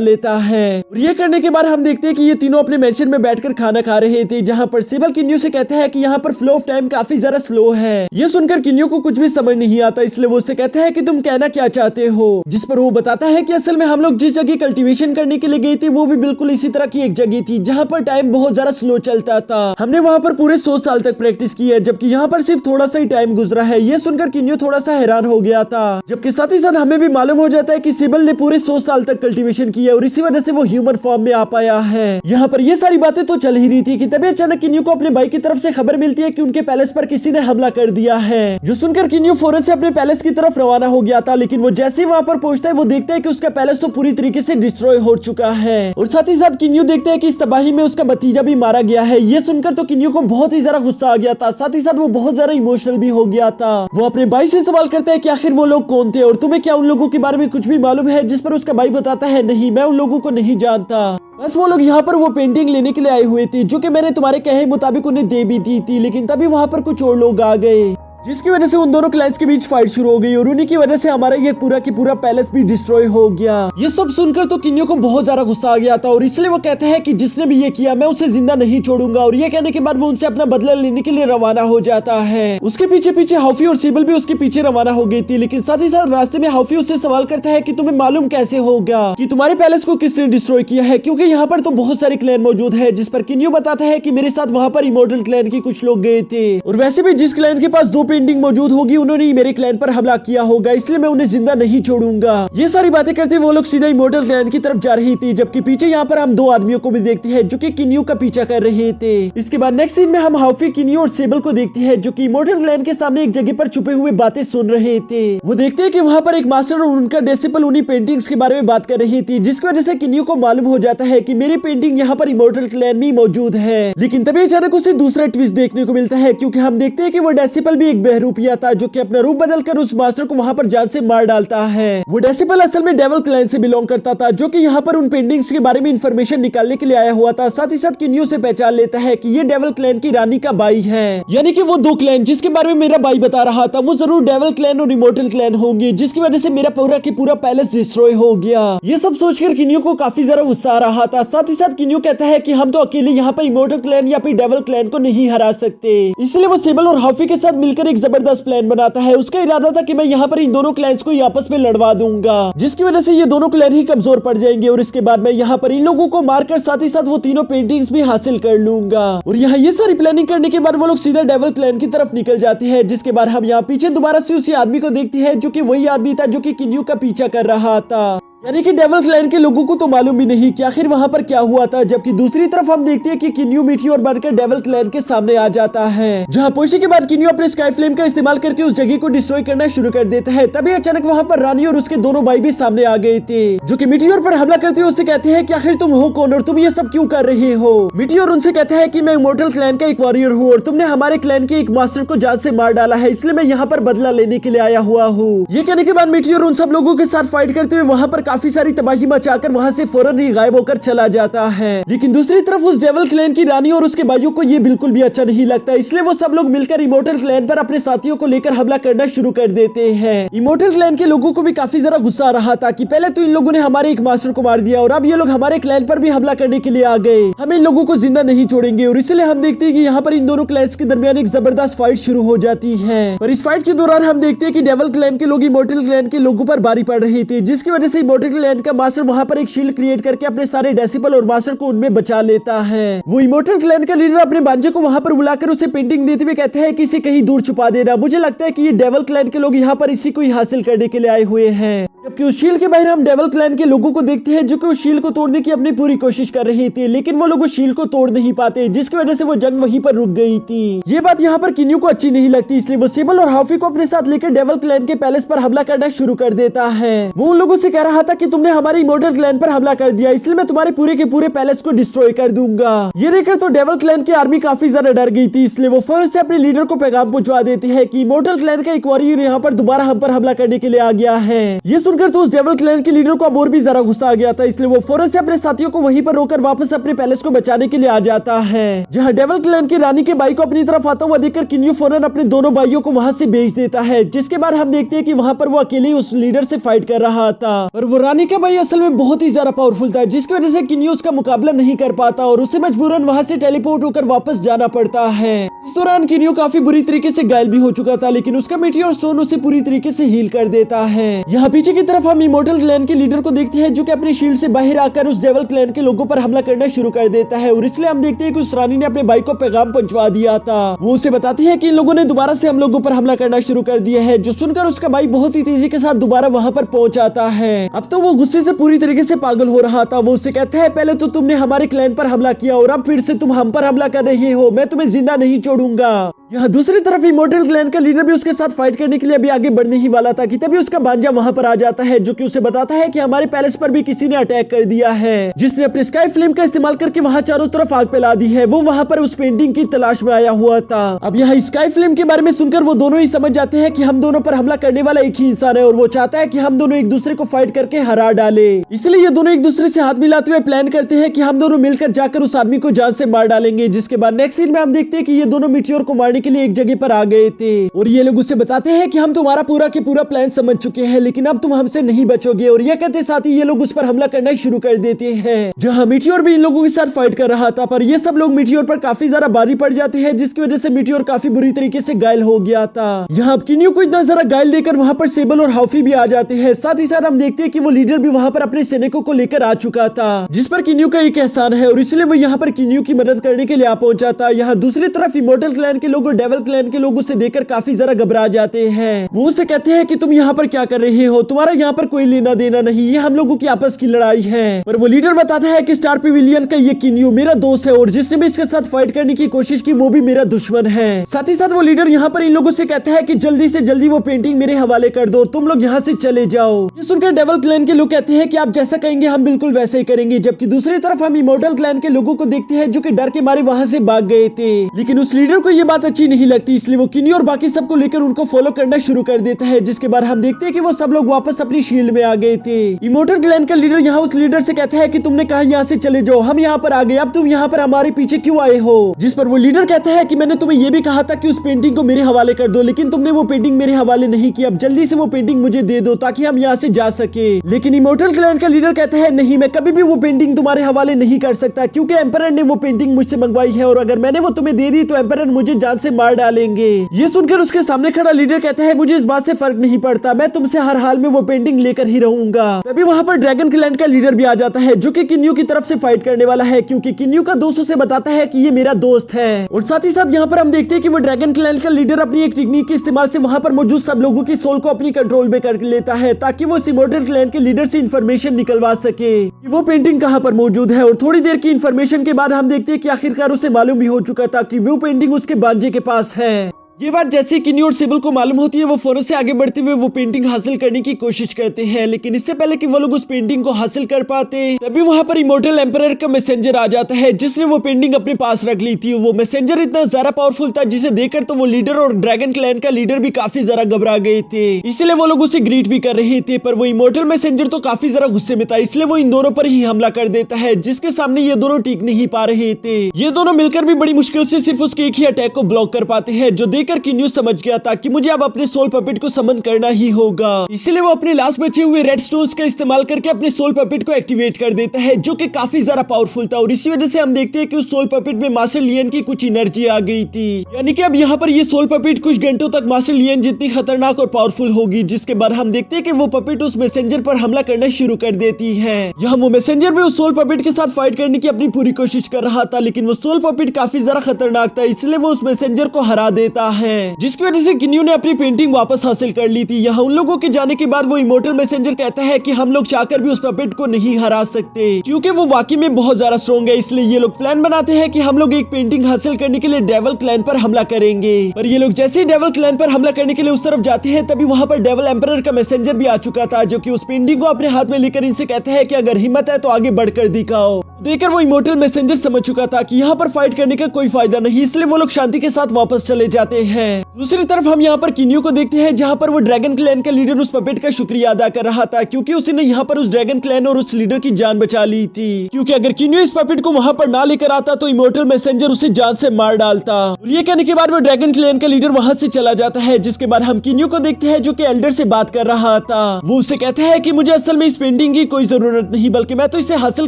लेता है। और ये करने के बाद हम देखते हैं कि ये तीनों अपने मेंशन में बैठकर खाना खा रहे थे, जहाँ पर सेबल किन्यू से कहता है कि यहाँ पर फ्लो ऑफ टाइम काफी ज्यादा स्लो है। ये सुनकर किन्यू को कुछ भी समझ नहीं आता, इसलिए वो उससे कहता है कि तुम कहना क्या चाहते हो, जिस पर वो बताता है कि असल में हम लोग जिस जगह कल्टीवेशन करने के लिए गए थे वो भी बिल्कुल इसी तरह की एक जगह थी, जहाँ पर टाइम बहुत ज्यादा स्लो चलता था। हमने वहाँ पर पूरे 100 साल तक प्रैक्टिस की है, जबकि यहाँ पर सिर्फ थोड़ा सा ही टाइम गुजरा है। ये सुनकर किन्यू थोड़ा सा हैरान हो गया था, जबकि साथ ही साथ हमें भी मालूम हो जाता है कि सेबल ने पूरे 100 साल तक कल्टीवेशन किया और इसी वजह से वो ह्यूमन फॉर्म में आ पाया है। यहाँ पर ये सारी बातें तो चल ही रही थी कि तभी अचानक किन्यू को अपने भाई की तरफ से खबर मिलती है कि उनके पैलेस पर किसी ने हमला कर दिया है, जो सुनकर किन्यू फौरन से अपने पैलेस की तरफ रवाना हो गया था। लेकिन वो जैसे ही वहाँ पर पहुंचता है वो देखता है कि उसका पैलेस तो पूरी तरीके से डिस्ट्रॉय हो चुका है, और साथ ही साथ किन्यू देखता है कि इस तबाही में उसका भतीजा भी मारा गया है। ये सुनकर तो किन्यू को बहुत ही ज्यादा गुस्सा आ गया था, साथ ही साथ वो बहुत ज्यादा इमोशनल भी हो गया था। वो अपने भाई से सवाल करता है कि आखिर वो लोग कौन थे और तुम्हें क्या उन लोगों के बारे में कुछ भी मालूम है, जिस पर उसका भाई बताता है नहीं, मैं उन लोगों को नहीं जानता, बस वो लोग यहाँ पर वो पेंटिंग लेने के लिए आए हुए थे, जो कि मैंने तुम्हारे कहे मुताबिक उन्हें दे भी दी थी, लेकिन तभी वहाँ पर कुछ और लोग आ गए, जिसकी वजह से उन दोनों क्लाइंट्स के बीच फाइट शुरू हो गई और उन्हीं की वजह से हमारा ये पूरा की पूरा पैलेस भी डिस्ट्रॉय हो गया। ये सब सुनकर तो किन्यू को बहुत ज्यादा गुस्सा आ गया था और इसलिए वो कहता है कि जिसने भी ये किया मैं उसे जिंदा नहीं छोड़ूंगा, और ये कहने के बाद वो उनसे अपना बदला लेने के लिए रवाना हो जाता है। उसके पीछे पीछे हाफी और सेबल भी उसके पीछे रवाना हो गई थी, लेकिन साथ ही साथ रास्ते में हाफी उससे सवाल करता है कि तुम्हें मालूम कैसे होगा कि तुम्हारे पैलेस को किसने डिस्ट्रॉय किया है, क्योंकि यहाँ पर तो बहुत सारे क्लैन मौजूद है। जिस पर किन्यू बताता है कि मेरे साथ वहाँ पर इमोर्टल क्लैन के कुछ लोग गए थे, और वैसे भी जिस क्लैन के पास 2 पेंटिंग मौजूद होगी उन्होंने ही मेरे क्लैन पर हमला किया होगा, इसलिए मैं उन्हें जिंदा नहीं छोड़ूंगा। ये सारी बातें करते वो लोग सीधा इमोर्टल क्लैन की तरफ जा रही थी, जबकि पीछे यहाँ पर हम 2 आदमियों को भी देखते हैं जो कि किन्यू का पीछा कर रहे थे। इसके बाद नेक्स्ट सीन में हम हाफी, किन्यू और सेबल को देखते हैं, जो कि इमोर्टल क्लैन के सामने एक जगह पर छुपे हुए बातें सुन रहे थे। वो देखते हैं कि वहाँ पर एक मास्टर और उनका डिसिपल उन्हीं पेंटिंग्स के बारे में बात कर रही थी, जिसकी वजह से किन्यू को मालूम हो जाता है कि मेरी पेंटिंग यहाँ पर इमोर्टल क्लैन में मौजूद है। लेकिन तभी अचानक उसे दूसरा ट्विस्ट देखने को मिलता है, क्योंकि हम देखते हैं कि वो डेसिपल भी एक बहरूपिया था, जो कि अपना रूप बदल कर उस मास्टर को वहाँ पर जान से मार डालता है। वो डेसिपल असल में डेविल क्लैन से बिलोंग करता था, जो कि यहाँ पर उन पेंटिंग्स के बारे में इंफॉर्मेशन निकालने के लिए आया हुआ था। साथ ही साथ किन्यू से पहचान लेता है कि ये डेविल क्लैन की रानी का भाई है, यानी कि वो 2 क्लैन जिसके बारे में मेरा भाई बता रहा था वो जरूर डेविल क्लैन और इमोर्टल क्लैन होंगे, जिसकी वजह से मेरा पूरा की पूरा पैलेस डिस्ट्रॉय हो गया। ये सब सोचकर किन्यू को काफी ज्यादा गुस्सा आ रहा था। साथ ही साथ किन्यू कहता है कि हम तो अकेले यहाँ पर इमोर्टल क्लैन या फिर डेविल क्लैन को नहीं हरा सकते, इसलिए वो सेबल और हाफी के साथ मिलकर एक जबरदस्त प्लान बनाता है। उसका इरादा था कि मैं यहाँ पर इन दोनों क्लैंस को आपस में लड़वा दूंगा, जिसकी वजह से ये दोनों क्लैन ही कमजोर पड़ जाएंगे, और इसके बाद मैं यहाँ पर इन लोगों को मारकर साथ ही साथ वो तीनों पेंटिंग्स भी हासिल कर लूंगा। और यहाँ ये सारी प्लानिंग करने के बाद वो लोग सीधा डेविल क्लैन की तरफ निकल जाते हैं, जिसके बाद हम यहाँ पीछे दोबारा से उसी आदमी को देखते हैं, जो कि वही आदमी था जो कि किन्यू का पीछा कर रहा था। यानी कि डेविल क्लैन के लोगों को तो मालूम भी नहीं कि आखिर वहाँ पर क्या हुआ था। जबकि दूसरी तरफ हम देखते हैं कि किन्यू मीटियोर बनकर डेविल क्लैन के सामने आ जाता है, जहाँ पहुंचने के बाद किन्यू अपने स्काई फ्लेम का इस्तेमाल करके उस जगह को डिस्ट्रॉय करना शुरू कर देता है। तभी अचानक वहाँ पर रानी और उसके दोनों भाई भी सामने आ गए थे, जो कि मीटियोर पर हमला करते हुए उससे कहते हैं कि आखिर तुम हो कौन और तुम ये सब क्यों कर रहे हो। मीटियोर उनसे कहता है कि मैं इमोर्टल क्लैन का एक वॉरियर हूँ और तुमने हमारे क्लैन के एक मास्टर को जान से मार डाला है, इसलिए मैं यहाँ पर बदला लेने के लिए आया हुआ हूँ। ये कहने के बाद मीटियोर उन सब लोगों के साथ फाइट करते हुए वहाँ पर काफी सारी तबाही मचाकर वहाँ से फौरन ही गायब होकर चला जाता है। लेकिन दूसरी तरफ उस डेविल क्लैन की रानी और उसके भाइयों को ये बिल्कुल भी अच्छा नहीं लगता, इसलिए वो सब लोग मिलकर इमोर्टल क्लैन पर अपने साथियों को लेकर हमला करना शुरू कर देते हैं। इमोर्टल क्लैन के लोगों को भी काफी ज्यादा गुस्सा आ रहा था कि पहले तो इन लोगों ने हमारे एक मास्टर को मार दिया और अब ये लोग हमारे क्लैन पर भी हमला करने के लिए आ गए, हम इन लोगों को जिंदा नहीं छोड़ेंगे। और इसलिए हम देखते हैं कि यहाँ पर इन दोनों क्लैन्स के दरमियान एक जबरदस्त फाइट शुरू हो जाती है। और इस फाइट के दौरान हम देखते हैं कि डेविल क्लैन के लोग इमोर्टल क्लैन के लोगों पर भारी पड़ रहे थे, जिसकी वजह से इमोर्टल क्लैन का मास्टर वहाँ पर एक शील्ड क्रिएट करके अपने सारे डेसिबल और मास्टर को उनमें बचा लेता है। वो इमोर्टल क्लैन का लीडर अपने भांजे को वहां पर बुलाकर उसे पेंटिंग देते हुए कहते हैं कि इसे कहीं दूर छुपा देना। मुझे लगता है कि ये डेविल क्लैन के लोग यहाँ पर इसी को ही हासिल करने के लिए आए हुए हैं। जबकि उस शील्ड के बाहर हम डेविल क्लैन के लोगों को देखते हैं जो कि उस शील्ड को तोड़ने की अपनी पूरी कोशिश कर रहे थे, लेकिन वो लोग उस शील्ड को तोड़ नहीं पाते, जिसकी वजह से वो जंग वहीं पर रुक गई थी। ये बात यहाँ पर किन्यू को अच्छी नहीं लगती, इसलिए वो सेबल और हाफी को अपने साथ लेकर डेविल क्लैन के पैलेस पर हमला करना शुरू कर देता है। वो उन लोगों से कह रहा था कि तुमने हमारे इमॉर्टल क्लैन पर हमला कर दिया, इसलिए मैं तुम्हारे पूरे के पूरे पैलेस को डिस्ट्रॉय कर दूंगा। ये देखकर तो डेविल क्लैन की आर्मी काफी ज्यादा डर गई थी, इसलिए वो फौरन से अपने लीडर को पैगाम पहुंचा देती है कि इमॉर्टल क्लैन का एक वॉरियर यहाँ पर दोबारा हम पर हमला करने के लिए आ गया है। ये सुनकर तो उस डेविल क्लैन के लीडर को अब और भी ज्यादा गुस्सा आ गया था, इसलिए वो फौरन से अपने साथियों को वहीं पर रोकर वापस अपने पैलेस को बचाने के लिए आ जाता है। जहाँ डेविल क्लैन की रानी के भाई को अपनी तरफ आता हुआ देखकर किन्यू फौरन अपने दोनों भाइयों को वहां से भेज देता है, जिसके बाद हम देखते हैं कि वहां पर वो अकेले उस लीडर से फाइट कर रहा था और वो रानी का भाई असल में बहुत ही ज्यादा पावरफुल था, जिसकी वजह से किन्यू उसका मुकाबला नहीं कर पाता और उसे मजबूरन वहां से टेलीपोर्ट होकर वापस जाना पड़ता है। इस दौरान किन्यू काफी बुरी तरीके से घायल भी हो चुका था, लेकिन उसका मीटियोर स्टोन उसे पूरी तरीके से हील कर देता है। यहाँ पीछे की तरफ हम इमॉर्टल क्लैन के लीडर को देखते हैं जो कि अपनी शील्ड से बाहर आकर उस डेविल क्लैन के लोगों पर हमला करना शुरू कर देता है और इसलिए हम देखते हैं कि उस रानी ने अपने भाई को पैगाम पहुंचवा दिया था। वो उसे बताती है कि इन लोगों ने दोबारा से हम लोगों पर हमला करना शुरू कर दिया है, जो सुनकर उसका भाई बहुत ही तेजी के साथ दोबारा वहां पर पहुंच आता है। अब तो वो गुस्से से पूरी तरीके से पागल हो रहा था। वो उससे कहता है पहले तो तुमने हमारे क्लैन पर हमला किया और अब फिर से तुम हम पर हमला कर रहे हो, मैं तुम्हें जिंदा नहीं छोड़ूंगा। यहाँ दूसरी तरफ इमॉर्टल क्लैन का लीडर भी उसके साथ फाइट करने के लिए अभी आगे बढ़ने ही वाला था कि तभी उसका भांजा वहां पर आ जाता है, जो कि उसे बताता है कि हमारे पैलेस पर भी किसी ने अटैक कर दिया है, जिसने अपने स्काई फ्लेम का इस्तेमाल करके वहां चारों तरफ आग फैला दी है। वो वहां पर उस पेंटिंग की तलाश में आया हुआ था। अब यहाँ स्काई फ्लेम के बारे में सुनकर वो दोनों ही समझ जाते हैं कि हम दोनों पर हमला करने वाला एक ही इंसान है और वो चाहता है कि हम दोनों एक दूसरे को फाइट करके हरा डाले। इसलिए ये दोनों एक दूसरे से हाथ मिलाते हुए प्लान करते हैं कि हम दोनों मिलकर जाकर उस आदमी को जान से मार डालेंगे। जिसके बाद नेक्स्ट सीन में हम देखते हैं कि ये दोनों मीटियोर को मारने के लिए एक जगह पर आ गए थे और ये लोग उसे बताते हैं कि हम तुम्हारा पूरा के पूरा प्लान समझ चुके हैं, लेकिन अब तुम हमसे नहीं बचोगे। और ये कहते साथ ही ये लोग उस पर हमला करना शुरू कर देते हैं। जहां मीटियोर भी इन लोगों के साथ फाइट कर रहा था, पर ये सब लोग मीटियोर पर काफी ज्यादा भारी पड़ जाते हैं, जिसकी वजह से मीटियोर काफी बुरी तरीके से घायल हो गया था। यहाँ किन्यू को इतना सारा घायल देकर वहां पर सेबल और हाफी भी आ जाते हैं। साथ ही साथ हम देखते हैं कि वो लीडर भी वहां पर अपने सैनिकों को लेकर आ चुका था, जिस पर किन्यू का एक एहसान है और इसलिए वो यहाँ पर किन्यू की मदद करने के लिए आ पहुंचा था। यहाँ दूसरी तरफ इमॉर्टल क्लैन के लोग और डेविल क्लैन के लोग उसे देखकर काफी ज्यादा घबरा जाते हैं। वो उसे कहते हैं कि तुम यहाँ पर क्या कर रहे हो, तुम्हारा यहाँ पर कोई लेना देना नहीं, ये हम लोगों की आपस की लड़ाई है। पर वो लीडर बताता है कि स्टार पेविलियन का ये किन्यू मेरा दोस्त है और जिसने भी इसके साथ फाइट करने की कोशिश की वो भी मेरा दुश्मन है। साथ ही साथ वो लीडर यहाँ पर इन लोगों से कहता है कि जल्दी से जल्दी वो पेंटिंग मेरे हवाले कर दो, तुम लोग यहाँ से चले जाओ। ये सुनकर डेविल क्लैन के लोग कहते हैं कि आप जैसा कहेंगे हम बिल्कुल वैसे ही करेंगे। जबकि दूसरी तरफ हम इमॉर्टल क्लैन के लोगों को देखते हैं जो कि डर के मारे वहां से भाग गए थे, लेकिन उस लीडर को ये बात अच्छी नहीं लगती, इसलिए वो किन्यू और बाकी सबको लेकर उनको फॉलो करना शुरू कर देता है। जिसके बाद हम देखते हैं कि वो सब लोग वापस अपनी शील्ड में आ गए थे। इमॉर्टल क्लैन का लीडर यहाँ उस लीडर से कहता है कि तुमने कहा यहाँ से चले जाओ, हम यहाँ पर आ गए, अब तुम यहाँ पर हमारे पीछे क्यों आए हो। जिस पर वो लीडर कहता है कि मैंने तुम्हें ये भी कहा था कि उस पेंटिंग को मेरे हवाले कर दो, लेकिन तुमने वो पेंटिंग मेरे हवाले नहीं की, अब जल्दी से वो पेंटिंग मुझे दे दो ताकि हम यहाँ से जा सके। लेकिन इमॉर्टल क्लैन का लीडर कहता है नहीं, मैं कभी भी वो पेंटिंग तुम्हारे हवाले नहीं कर सकता, क्योंकि एम्परर ने वो पेंटिंग मुझसे मंगवाई है और अगर मैंने वो तुम्हें दे दी तो एम्परर मुझे जान से मार डालेंगे। ये सुनकर उसके सामने खड़ा लीडर कहता है मुझे इस बात से फर्क नहीं पड़ता, मैं तुमसे हर हाल में वो पेंटिंग लेकर ही रहूंगा। तभी वहां पर ड्रैगन क्लैन का लीडर भी आ जाता है जो कि किन्यू की तरफ से फाइट करने वाला है, क्योंकि किन्यू का दोस्त उसे बताता है कि ये मेरा दोस्त है। और साथ ही साथ यहाँ पर हम देखते हैं कि वो ड्रैगन क्लैन का लीडर अपनी एक टेक्निक के इस्तेमाल से वहां पर मौजूद सब लोगों की सोल को अपनी कंट्रोल में कर लेता है, ताकि वो इमॉर्टल क्लैन के लीडर से इंफॉर्मेशन निकलवा सके कि वो पेंटिंग कहाँ पर मौजूद है। और थोड़ी देर की इंफॉर्मेशन के बाद हम देखते हैं कि आखिरकार उसे मालूम भी हो चुका था कि वो पेंटिंग उसके भांजे के पास है। ये बात जैसे किन्यू और सेबल को मालूम होती है, वो फौरन से आगे बढ़ते हुए वो पेंटिंग हासिल करने की कोशिश करते हैं, लेकिन इससे पहले कि वो लोग उस पेंटिंग को हासिल कर पाते तभी वहां पर इमॉर्टल एम्परर का मैसेंजर आ जाता है, जिसने वो पेंटिंग अपने पास रख ली थी। वो मैसेंजर इतना ज्यादा पावरफुल था जिसे देखकर तो वो लीडर और ड्रैगन क्लैन का लीडर भी काफी ज्यादा घबरा गए थे, इसलिए वो लोग उसे ग्रीट भी कर रहे थे। पर वो इमॉर्टल मैसेंजर तो काफी ज्यादा गुस्से में था, इसलिए वो इन दोनों पर ही हमला कर देता है, जिसके सामने ये दोनों टिक नहीं पा रहे थे। ये दोनों मिलकर भी बड़ी मुश्किल से सिर्फ उसके एक ही अटैक को ब्लॉक कर पाते हैं, जो देखकर किन्यू समझ गया था कि मुझे अब अपने सोल पपेट को समन करना ही होगा। इसीलिए वो अपने लास्ट बचे हुए रेड स्टोन्स का इस्तेमाल करके अपने सोल पपेट को एक्टिवेट कर देता है, जो कि काफी ज्यादा पावरफुल था। और इसी वजह से हम देखते हैं कि उस सोल पपेट में मास्टर लियन की कुछ एनर्जी आ गई थी, यानी कि अब यहाँ पर ये सोल पपेट कुछ घंटों तक मास्टर लियन जितनी खतरनाक और पावरफुल होगी। जिसके बाद हम देखते हैं कि वो पपेट उस मैसेंजर पर हमला करना शुरू कर देती है। यहाँ वो मैसेंजर भी उस सोल पपेट के साथ फाइट करने की अपनी पूरी कोशिश कर रहा था, लेकिन वो सोल पपेट काफी ज्यादा खतरनाक था, इसलिए वो उस मैसेंजर को हरा देता है, जिसकी वजह से किन्यू ने अपनी पेंटिंग वापस हासिल कर ली थी। यहाँ उन लोगों के जाने के बाद वो इमोर्टल मैसेंजर कहता है कि हम लोग चाहकर भी उस पपेट को नहीं हरा सकते क्योंकि वो वाकई में बहुत ज्यादा स्ट्रॉन्ग है। इसलिए ये लोग प्लान बनाते हैं कि हम लोग एक पेंटिंग हासिल करने के लिए डेविल क्लैन पर हमला करेंगे। पर ये लोग जैसे ही डेविल क्लैन पर हमला करने के लिए उस तरफ जाते हैं तभी वहाँ पर डेविल एम्परर का मैसेंजर भी आ चुका था, जो कि उस पेंटिंग को अपने हाथ में लेकर इनसे कहता है कि अगर हिम्मत है तो आगे बढ़कर दिखाओ। देखकर वो इमोर्टल मैसेंजर समझ चुका था कि यहाँ पर फाइट करने का कोई फायदा नहीं, इसलिए वो लोग शांति के साथ वापस चले जाते हैं। दूसरी तरफ हम यहाँ पर किन्यू को देखते हैं, जहाँ पर वो ड्रैगन क्लैन का लीडर उस पपेट का शुक्रिया अदा कर रहा था क्योंकि उसने यहाँ पर उस ड्रैगन क्लैन और उस लीडर की जान बचा ली थी। क्योंकि अगर किन्यू इस पपेट को वहाँ पर ना लेकर आता तो इमोर्टल मैसेंजर उसे जान से मार डालता। और ये कहने के बाद वो ड्रैगन क्लैन का लीडर वहाँ से चला जाता है, जिसके बाद हम किन्यू को देखते हैं जो कि एल्डर से बात कर रहा था। वो उसे कहता है कि मुझे असल में इस पेंटिंग की कोई जरूरत नहीं, बल्कि मैं तो इसे हासिल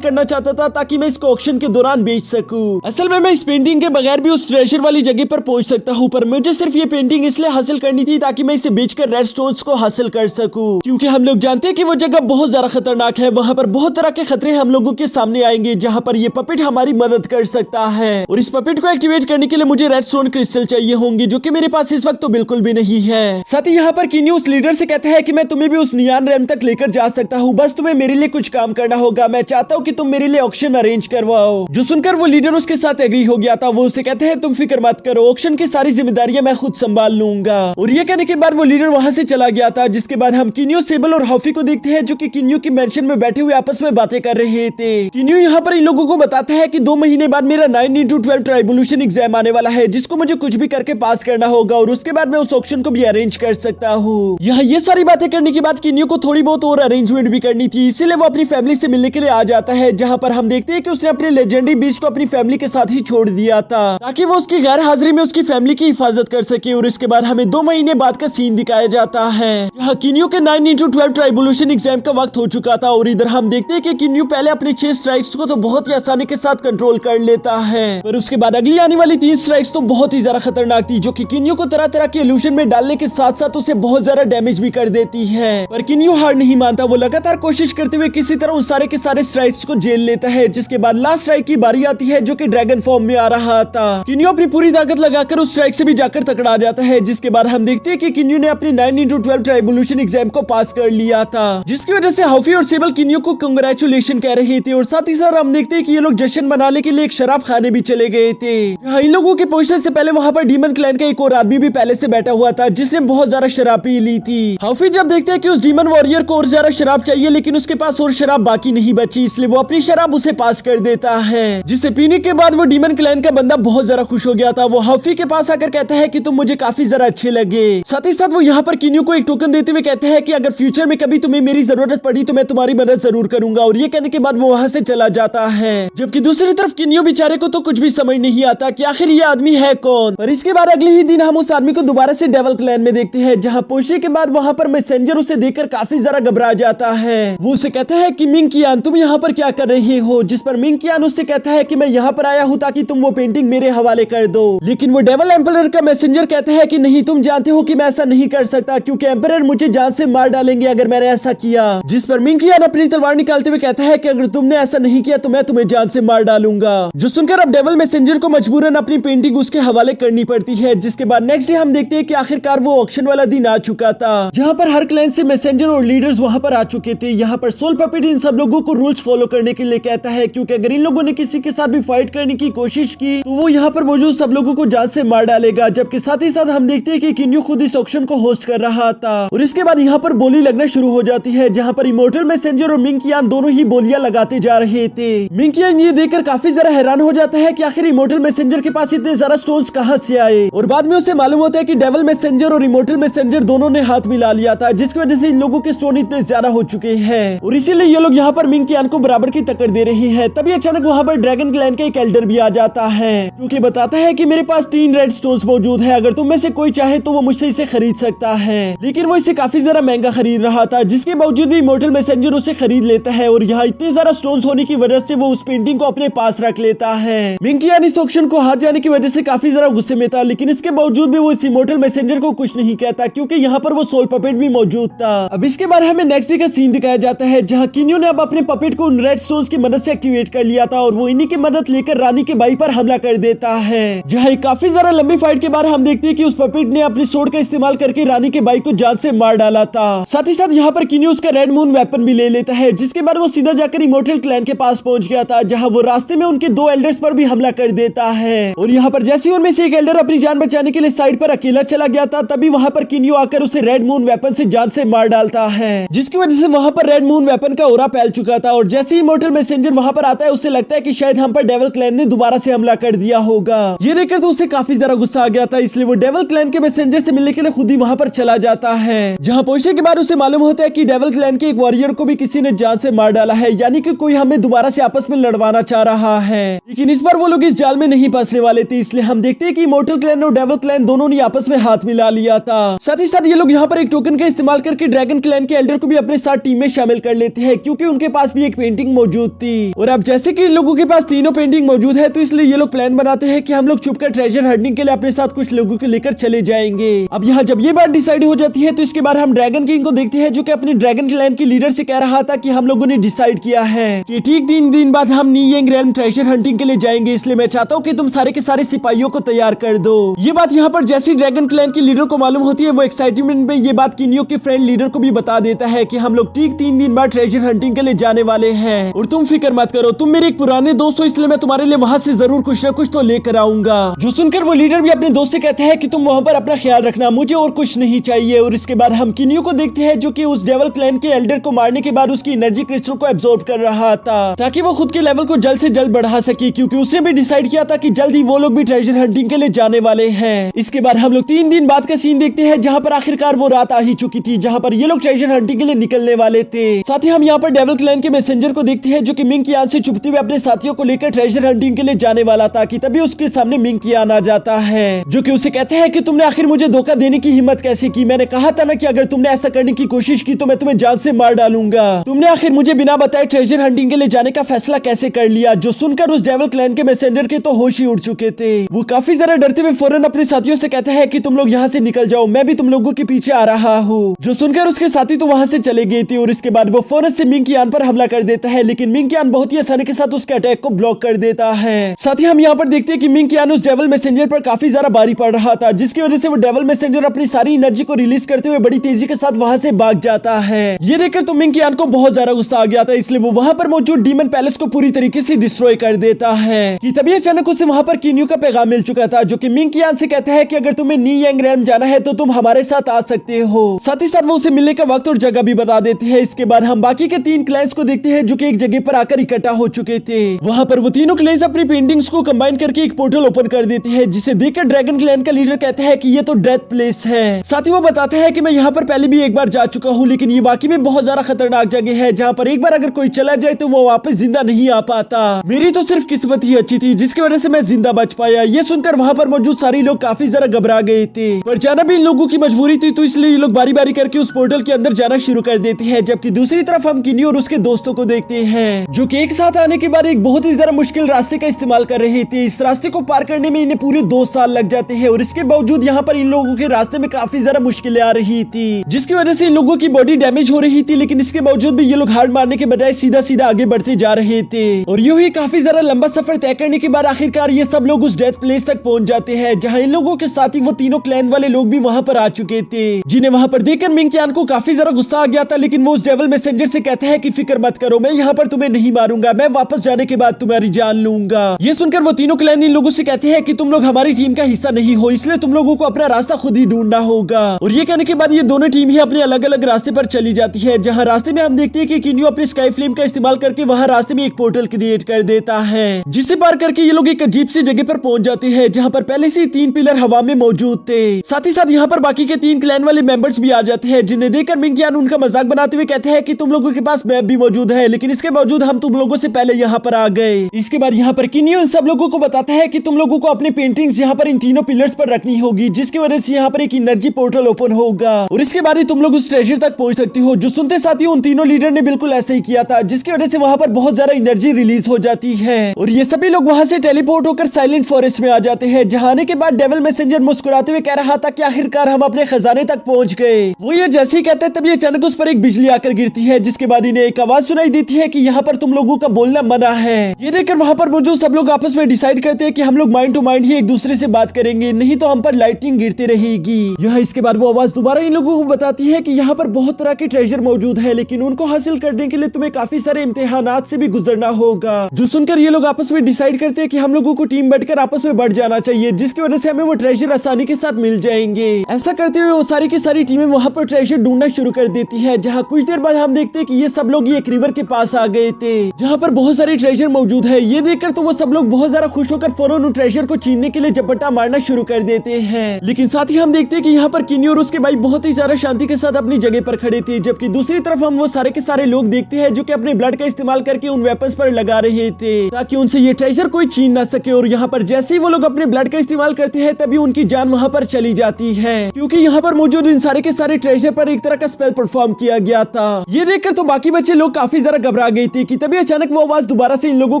करना चाहता था ताकि मैं इसको ऑक्शन के दौरान बेच सकूं। असल में मैं इस पेंटिंग के बगैर भी उस ट्रेजर वाली जगह पर पहुंच सकता हूं, पर मुझे सिर्फ ये पेंटिंग इसलिए हासिल करनी थी ताकि मैं इसे बेचकर रेड स्टोन्स को हासिल कर सकूं। क्योंकि हम लोग जानते हैं कि वो जगह बहुत ज्यादा खतरनाक है, वहां पर बहुत तरह के खतरे हम लोगों के सामने आएंगे, जहां पर ये पपेट हमारी मदद कर सकता है। और इस पपेट को एक्टिवेट करने के लिए मुझे रेड स्टोन क्रिस्टल चाहिए होंगे, जो कि मेरे पास इस वक्त तो बिल्कुल भी नहीं है। साथ ही यहाँ पर किन्यू उस लीडर से कहता है कि मैं तुम्हें भी उस नियान रैम तक लेकर जा सकता हूँ, बस तुम्हें मेरे लिए कुछ काम करना होगा। मैं चाहता हूँ कि तुम मेरे लिए ऑक्शन अरेंज करवाओ। जो सुनकर वो लीडर उसके साथ एग्री हो गया था। वो उसे कहते हैं तुम फिक्र मत करो, ऑक्शन की सारी जिम्मेदारियां मैं खुद संभाल लूंगा। और ये कहने के बाद वो लीडर वहां से चला गया था, जिसके बाद हम किन्यू, सेबल और हॉफी को देखते हैं जो कि किन्यू की मेंशन में बैठे हुए आपस में बातें कर रहे थे। किन्यू यहाँ पर इन लोगों को बताता है कि 2 महीने बाद मेरा 9x12 ट्राइबोल्यूशन एग्जाम आने वाला है, जिसको मुझे कुछ भी करके पास करना होगा और उसके बाद मैं उस ऑक्शन को भी अरेंज कर सकता हूँ। यहाँ ये सारी बातें करने के बाद किन्यू को थोड़ी बहुत और अरेंजमेंट भी करनी थी, इसीलिए वो अपनी फैमिली से मिलने के लिए आ जाता है, जहाँ पर हम देखते हैं कि उसने अपने लेजेंडरी बीस्ट को अपनी फैमिली के साथ ही छोड़ दिया था ताकि वो उसकी गैर हाजिरी में उसकी फैमिली की हिफाजत कर सके। और इसके बाद हमें 2 महीने बाद का सीन दिखाया जाता है। यहाँ किन्यू के 9x12 ट्राइबोल्यूशन एग्जाम का वक्त हो चुका था और इधर हम देखते हैं कि किन्यू पहले अपने 6 स्ट्राइक्स को तो बहुत ही आसानी के साथ कंट्रोल कर लेता है, पर उसके बाद अगली आने वाली 3 स्ट्राइक्स तो बहुत ही ज्यादा खतरनाक थी, जो कि किन्यू को तरह तरह के इल्यूजन में डालने के साथ साथ उसे बहुत ज्यादा डैमेज भी कर देती है। पर किन्यू हार नहीं मानता, वो लगातार कोशिश करते हुए किसी तरह उस सारे के सारे स्ट्राइक्स को झेल लेता है, जिसके बाद लास्ट स्ट्राइक की बारी आती है जो कि ड्रैगन फॉर्म में आ रहा था। किन्यू अपनी पूरी ताकत लगाकर उस स्ट्राइक से भी जाकर टकरा जाता है, जिसके बाद हम देखते हैं कि किन्यू ने अपने 9x12 ट्राइबोल्यूशन एग्जाम को पास कर लिया था, जिसकी वजह से हॉफी और सेबल किन्यू को कांग्रेचुलेशन कह रहे थे। और साथ ही साथ हम देखते हैं कि ये लोग जश्न मनाने के लिए एक शराब खाने भी चले गए थे। इन लोगों के पहुंचने से पहले वहां पर डीमन क्लैन का एक और आदमी भी पहले से बैठा हुआ था, जिसने बहुत ज्यादा शराब पी ली थी। हॉफी जब देखते हैं कि उस डीमन वॉरियर को और ज्यादा शराब चाहिए, लेकिन उसके पास और शराब बाकी नहीं बची, इसलिए वो अपनी शराब उसे पास कर देता है, जिसे पीने के बाद वो डीमन क्लैन का बंदा बहुत ज्यादा खुश हो गया था। वो हॉफी के पास आकर कहता है कि तुम मुझे काफी ज्यादा अच्छे लगे। साथ ही साथ वो यहाँ पर किन्यू को एक टोकन देते हुए कहते हैं कि अगर फ्यूचर में कभी तुम्हें मेरी जरूरत पड़ी तो मैं तुम्हारी मदद जरूर करूंगा। और ये कहने के बाद वो वहां से चला जाता है, जबकि दूसरी तरफ किन्यू बेचारे को तो कुछ भी समझ नहीं आता कि आखिर ये आदमी है कौन। पर इसके बाद अगले ही दिन हम उस आदमी को दोबारा से डेविल क्लैन में देखते हैं, जहाँ पहुंचने के बाद वहां पर मैसेंजर उसे देखकर काफी ज्यादा घबरा जाता है। वो उसे कहता है कि मिंग कियान तुम यहाँ पर क्या कर रहे हो, जिस पर मिंग कियान उससे कहता है कि मैं यहाँ पर आया हूँ ताकि तुम वो पेंटिंग मेरे हवाले कर दो। लेकिन वो डेविल एम्परर का मैसेंजर कहता है कि नहीं, तुम जानते हो कि मैं ऐसा नहीं कर सकता, क्योंकि एम्परर मुझे जान से मार डालेंगे अगर मैंने ऐसा किया। जिस पर मिंग कियान अपनी तलवार निकालते हुए कहता है कि अगर तुमने ऐसा नहीं किया तो मैं तुम्हें जान से मार डालूंगा। जो सुनकर अब डेविल मैसेंजर को मजबूरन अपनी पेंटिंग उसके हवाले करनी पड़ती है। जिसके बाद नेक्स्ट डे हम देखते हैं कि आखिरकार वो ऑक्शन वाला दिन आ चुका था, जहाँ पर हर क्लैन से मैसेंजर और लीडर्स वहाँ पर आ चुके थे। यहाँ पर सोल पपेट इन सब लोगों को रूल्स फॉलो करने के लिए कहता है, क्योंकि अगर इन लोगों ने किसी के साथ भी फाइट करने की कोशिश की तो वो यहाँ पर मौजूद सब लोगों को जान से मार डालेगा। जबकि साथ ही साथ हम देखते हैं कि किन्यू खुद इस ऑक्शन को होस्ट कर रहा था। और इसके बाद यहाँ पर बोली लगना शुरू हो जाती है, जहाँ पर इमोर्टल मैसेंजर और मिंग कियान दोनों ही बोलियां लगाते जा रहे थे। मिंग कियान ये देखकर काफी ज्यादा हैरान हो जाता है कि आखिर इमोर्टल मैसेंजर के पास इतने ज्यादा स्टोन्स कहां से आए। और बाद में उसे मालूम होता है कि डेविल मैसेंजर और इमोर्टल मैसेंजर दोनों ने हाथ मिला लिया था, जिसकी वजह से इन लोगों के स्टोन इतने ज्यादा हो चुके हैं और इसीलिए ये लोग यहाँ पर मिंग कियान को बराबर की टक्कर दे रहे हैं। तभी अचानक वहाँ पर ड्रैगन क्लैन का एक एल्डर भी आ जाता है, जो कि बताता है कि मेरे पास 3 रेड स्टोन्स मौजूद है, अगर तुम में से कोई चाहे तो वो मुझसे इसे खरीद सकता है। लेकिन वो इसे काफी ज्यादा महंगा खरीद रहा था, जिसके बावजूद भी इमोर्टल मैसेंजर उसे खरीद लेता है। और यहाँ इतने ज्यादा स्टोन्स होने की वजह से वो उस पेंटिंग को अपने पास रख लेता है। मिंग कियान इस ऑक्शन को हार जाने की वजह से काफी ज्यादा गुस्से में था, लेकिन इसके बावजूद भी वो इस इमोर्टल मैसेंजर को कुछ नहीं कहता, क्योंकि यहाँ पर वो सोल पपेट भी मौजूद था। अब इसके बाद हमें नेक्स्ट डे का सीन दिखाया जाता है, जहाँ किन्यू ने अब अपने पपेट को उन रेड स्टोन्स की मदद से एक्टिवेट कर लिया था और वो इन्हीं की मदद लेकर रानी के भाई पर हमला कर देता है। जहाँ काफी ज्यादा लंबी फाइट के बाद हम देखते हैं कि उस पपेट ने अपनी सोर्ड का इस्तेमाल करके रानी के भाई को जान से मार डाला था। साथ ही साथ यहाँ पर किन्यू उसका रेड मून वेपन भी ले लेता है, जिसके बाद वो सीधा जाकर इमोर्टल क्लैन के पास पहुंच गया था, जहाँ वो रास्ते में उनके 2 एल्डर्स पर भी हमला कर देता है। और यहाँ पर जैसे ही उनमें से एक एल्डर अपनी जान बचाने के लिए साइड पर अकेला चला गया था, तभी वहाँ पर किन्यू आकर उसे रेड मून वेपन से जान से मार डालता है, जिसकी वजह से वहाँ पर रेड मून वेपन का ओरा फैल चुका था। और जैसे ही इमोर्टल मैसेंजर वहाँ पर आता है, उसे लगता है कि शायद हम पर डेविल क्लैन ने दोबारा से हमला कर दिया होगा। ये देखकर तो उसे काफी ज्यादा गुस्सा आ गया था, इसलिए वो डेविल क्लैन के मैसेंजर से मिलने के लिए खुद ही वहाँ पर चला जाता है। जहाँ पहुंचने के बाद उसे मालूम होता है कि डेविल क्लैन के एक वॉरियर को भी किसी ने जान से मार डाला है, यानी कि कोई हमें दोबारा से आपस में लड़वाना चाह रहा है। लेकिन इस बार वो लोग इस जाल में नहीं फंसने वाले थे, इसलिए हम देखते हैं कि इमोर्टल क्लैन और डेविल क्लैन दोनों ने आपस में हाथ मिला लिया था। साथ ही साथ ये लोग यहाँ पर एक टोकन का इस्तेमाल करके ड्रैगन क्लैन के एल्डर को भी अपने साथ टीम में शामिल कर लेते हैं, क्योंकि उनके पास भी एक पेंटिंग मौजूद थी। और अब जैसे कि इन लोगों के पास तीनों पेंटिंग मौजूद है, तो इसलिए ये लोग प्लान बनाते हैं कि हम लोग छुपकर ट्रेजर हंटिंग के लिए अपने साथ कुछ लोगों को लेकर चले जाएंगे। अब यहाँ जब ये बात डिसाइड हो जाती है, तो इसके बाद हम ड्रैगन किंग को देखते हैं, जो कि अपने ड्रैगन क्लैन की लीडर से कह रहा था कि हम लोगों ने डिसाइड किया है कि ठीक 3 दिन बाद हम नी यंग रेल्म ट्रेजर हंटिंग के लिए जाएंगे, इसलिए मैं चाहता हूँ कि तुम सारे के सारे सिपाहियों को तैयार कर दो। ये बात यहाँ पर जैसी ड्रैगन क्लैन की लीडर को मालूम होती है, वो एक्साइटमेंट में ये बात किन्यू के फ्रेंड लीडर को भी बता देता है कि हम लोग ठीक 3 दिन बाद ट्रेजर हंटिंग के लिए जाने वाले हैं, और तुम फिक्र मत करो, तुम मेरे एक पुराने दोस्त हो, इसलिए मैं तुम्हारे लिए वहाँ से जरूर कुछ न कुछ तो लेकर आऊंगा। जो सुनकर वो लीडर भी अपने दोस्त से कहते हैं कि तुम वहाँ पर अपना ख्याल रखना, मुझे और कुछ नहीं चाहिए। और इसके बाद हम किन्यू को देखते हैं, जो कि उस डेविल क्लैन के एल्डर को मारने के बाद उसकी एनर्जी क्रिस्टल को एब्जॉर्ब कर रहा था, ताकि वो खुद के लेवल को जल्द से जल्द बढ़ा सके, क्योंकि उसने भी डिसाइड किया था कि जल्द ही वो लोग भी ट्रेजर हंटिंग के लिए जाने वाले हैं। इसके बाद हम लोग 3 दिन बाद का सीन देखते हैं, जहाँ पर आखिरकार वो रात आ ही चुकी थी, जहाँ पर ये लोग ट्रेजर हंटिंग के लिए निकलने वाले थे। साथ ही हम यहाँ पर डेविल क्लैन के मैसेंजर को देखते हैं, जो कि मिंग कियान से छुपते हुए अपने साथियों को लेकर ट्रेजर हंटिंग के लिए जाने वाला था, कि तभी उसके सामने मिंग कियान आ जाता है, जो कि उसे कहते हैं कि तुमने आखिर मुझे धोखा देने की हिम्मत कैसे की? मैंने कहा था ना कि अगर तुमने ऐसा करने की कोशिश की तो मैं तुम्हें जान से मार डालूंगा। तुमने आखिर मुझे बिना बताए ट्रेजर हंटिंग के लिए जाने का फैसला कैसे कर लिया? जो सुनकर उस डेविल क्लैन के मैसेंजर के तो होश ही उड़ चुके थे। वो काफी ज्यादा डरते हुए फौरन अपने साथियों से कहते हैं कि तुम लोग यहाँ से निकल जाओ, मैं भी तुम लोगों के पीछे आ रहा हूँ। जो सुनकर उसके साथी तो वहाँ से चले गए थे, और इसके बाद वो फौरन से मिंग कियान पर हमला कर देता है, लेकिन मिंग कियान बहुत ही आसानी के साथ उसके अटैक को ब्लॉक कर देता है। साथ ही हम यहाँ पर देखते हैं कि मिंग कियान उस डेविल मैसेंजर पर काफी ज्यादा भारी पड़ रहा था, जिसकी वजह से वो डेविल मैसेंजर अपनी सारी एनर्जी को रिलीज करते हुए बड़ी तेजी के साथ वहाँ से भाग जाता है। ये देखकर तो मिंग कियान को बहुत ज्यादा गुस्सा आ गया था, इसलिए वो वहाँ पर मौजूद डीमन पैलेस को पूरी तरीके से डिस्ट्रॉय कर देता है। कि तभी अचानक उसे वहाँ पर किन्यू का पैगाम मिल चुका था, जो कि मिंग कियान से कहता है कि अगर तुम्हें नी यंग रेल्म जाना है तो तुम हमारे साथ आ सकते हो। साथ ही साथ वो उसे मिलने का वक्त और जगह भी बता देते हैं। इसके बाद हम बाकी के 3 क्लैंस को देखते हैं, जो कि एक जगह पर आकर इकट्ठा हो चुके थे। वहाँ पर वो तीनों क्लैंस अपनी पेंटिंग्स को कंबाइन करके एक पोर्टल ओपन कर देते हैं, जिसे देखकर ड्रैगन क्लैन का लीडर कहता है कि ये तो डेथ प्लेस है। साथ ही वो बताते हैं कि मैं यहाँ पर पहले भी एक बार जा चुका हूँ, लेकिन ये वाकई में बहुत ज्यादा खतरनाक जगह है, जहाँ पर एक बार अगर कोई चला जाए तो वो वापस जिंदा नहीं आ पाता। मेरी तो सिर्फ किस्मत ही अच्छी थी, जिसकी वजह से मैं जिंदा बच पाया। ये सुनकर वहाँ पर मौजूद सारे लोग काफी ज्यादा घबरा गए थे, पर जाना भी इन लोगों की मजबूरी थी, तो इसलिए ये लोग बारी बारी करके उस पोर्टल के अंदर जाना शुरू कर देते हैं। जबकि दूसरी तरफ हम किन्यू और उसके दोस्तों को देखते हैं, जो कि एक साथ आने के बाद एक बहुत ही ज्यादा मुश्किल रास्ते का इस्तेमाल कर रहे थे। इस रास्ते को पार करने में इन्हें पूरे 2 साल लग जाते हैं, और इसके बावजूद यहाँ पर इन लोगों के रास्ते में काफी ज्यादा मुश्किलें आ रही थी, जिसकी वजह से इन लोगों की बॉडी डैमेज हो रही थी। लेकिन इसके बावजूद भी ये लोग हार मारने के बजाय सीधा सीधा आगे बढ़ते जा रहे थे, और यूं ही काफी ज्यादा लंबा सफर तय करने के बाद आखिरकार ये सब लोग उस डेथ प्लेस तक पहुंच जाते हैं, जहाँ इन लोगों के साथ ही वो तीनों क्लैन वाले लोग भी वहाँ पर आ चुके थे, जिन्हें वहाँ पर देखकर मिंग कियान को काफी ज्यादा गुस्सा आ गया था। लेकिन वो उस डेविल मैसेंजर से कहता है कि फिक्र मत करो, मैं यहाँ पर तुम्हें नहीं मारूंगा, मैं वापस जाने के बाद तुम्हारी जान लूंगा। ये सुनकर वो तीनों क्लैन इन लोगों से कहते हैं कि तुम लोग हमारी टीम का हिस्सा नहीं हो, इसलिए तुम लोगों को अपना रास्ता खुद ही ढूंढना होगा। और ये कहने के बाद ये दोनों टीम ही अपने अलग अलग रास्ते पर चली जाती है, जहाँ रास्ते में हम देखते हैं कि किन्यू अपने स्काई फ्लेम का इस्तेमाल करके वहाँ रास्ते में एक पोर्टल क्रिएट कर देता है, जिसे पार करके ये लोग एक अजीब सी जगह पर पहुंच जाते हैं, जहाँ पर पहले से 3 पिलर हवा में मौजूद थे। साथ ही साथ यहाँ पर बाकी के 3 क्लैन वाले मेंबर्स भी आ जाते हैं, जिन्हें देखकर मिंग कियान उनका मजाक बनाते हुए कहते हैं कि तुम लोगों के पास मैप भी मौजूद है, लेकिन इसके बावजूद हम तुम लोगों से पहले यहाँ पर आ गए। इसके बाद यहाँ पर किन्यू इन सब लोगों को बताता है कि तुम लोगों को अपने पेंटिंग्स यहाँ पर इन तीनों पिलर्स पर रखनी होगी, जिसकी वजह से यहाँ पर एक एनर्जी पोर्टल ओपन होगा, और इसके बाद ही तुम लोग उस ट्रेजर तक पहुंच सकती हो। जो सुनते साथ ही उन तीनों लीडर ने बिल्कुल ऐसे ही किया था, जिसकी वजह से वहाँ पर बहुत ज्यादा एनर्जी रिलीज हो जाती है, और ये सभी लोग वहाँ से टेलीपोर्ट होकर साइलेंट फॉरेस्ट में आ जाते हैं, जहाँ आने के बाद डेविल मैसेंजर मुस्कुराते हुए कह रहा था कि आखिरकार हम अपने खजाने तक पहुंच गए। वो ये जैसे ही कहते हैं तभी अचानक उस पर एक बिजली आकर गिरती है, जिसके बाद इन्हें एक आवाज सुनाई देती है कि यहाँ पर तुम लोगों का बोलना मना है। ये देखकर वहाँ पर मौजूद सब लोग आपस में डिसाइड करते हैं कि हम लोग माइंड टू माइंड ही एक दूसरे से बात करेंगे, नहीं तो हम पर लाइटिंग गिरती रहेगी। यहाँ इसके बाद वो आवाज दोबारा इन लोगों को बताती है कि यहाँ पर बहुत तरह के ट्रेजर मौजूद है, लेकिन उनको हासिल करने के लिए तुम्हें काफी सारे इम्तिहानात से भी गुजरना होगा। जो सुनकर ये लोग आपस में डिसाइड करते हैं कि हम लोगों को टीम बैठकर आपस में बढ़ जाना चाहिए, जिसकी वजह से हमें वो ट्रेजर आसानी के साथ मिल जाएंगे। ऐसा करते हुए वो सारी की सारी टीमें वहाँ पर ट्रेजर ढूंढना शुरू कर देती है। जहाँ कुछ देर बाद हम देखते हैं कि ये सब लोग एक रिवर के पास आ गए थे, जहाँ पर बहुत सारे ट्रेजर मौजूद है। ये देखकर तो वो सब लोग बहुत ज्यादा खुश होकर फौरन उन ट्रेजर को छीनने के लिए झपट्टा मारना शुरू कर देते हैं। लेकिन साथ ही हम देखते हैं कि यहाँ पर किन्नी और उसके भाई बहुत ही ज्यादा शांति के साथ अपनी जगह पर खड़े थे, जबकि दूसरी तरफ हम वो सारे के सारे लोग देखते हैं जो कि अपने ब्लड का इस्तेमाल करके उन वेपन्स पर लगा रहे थे ताकि उनसे ये ट्रेजर कोई छीन ना सके। और यहाँ पर जैसे ही वो लोग अपने ब्लड का इस्तेमाल करते हैं तभी उनकी जान वहाँ पर चली जाती है, क्योंकि यहाँ पर मौजूद इन सारे के सारे ट्रेजर पर एक तरह का स्पेल परफॉर्म किया गया था। ये देखकर तो बाकी बच्चे लोग काफी ज्यादा घबरा गए थे कि तभी अचानक वो आवाज दोबारा से इन लोगों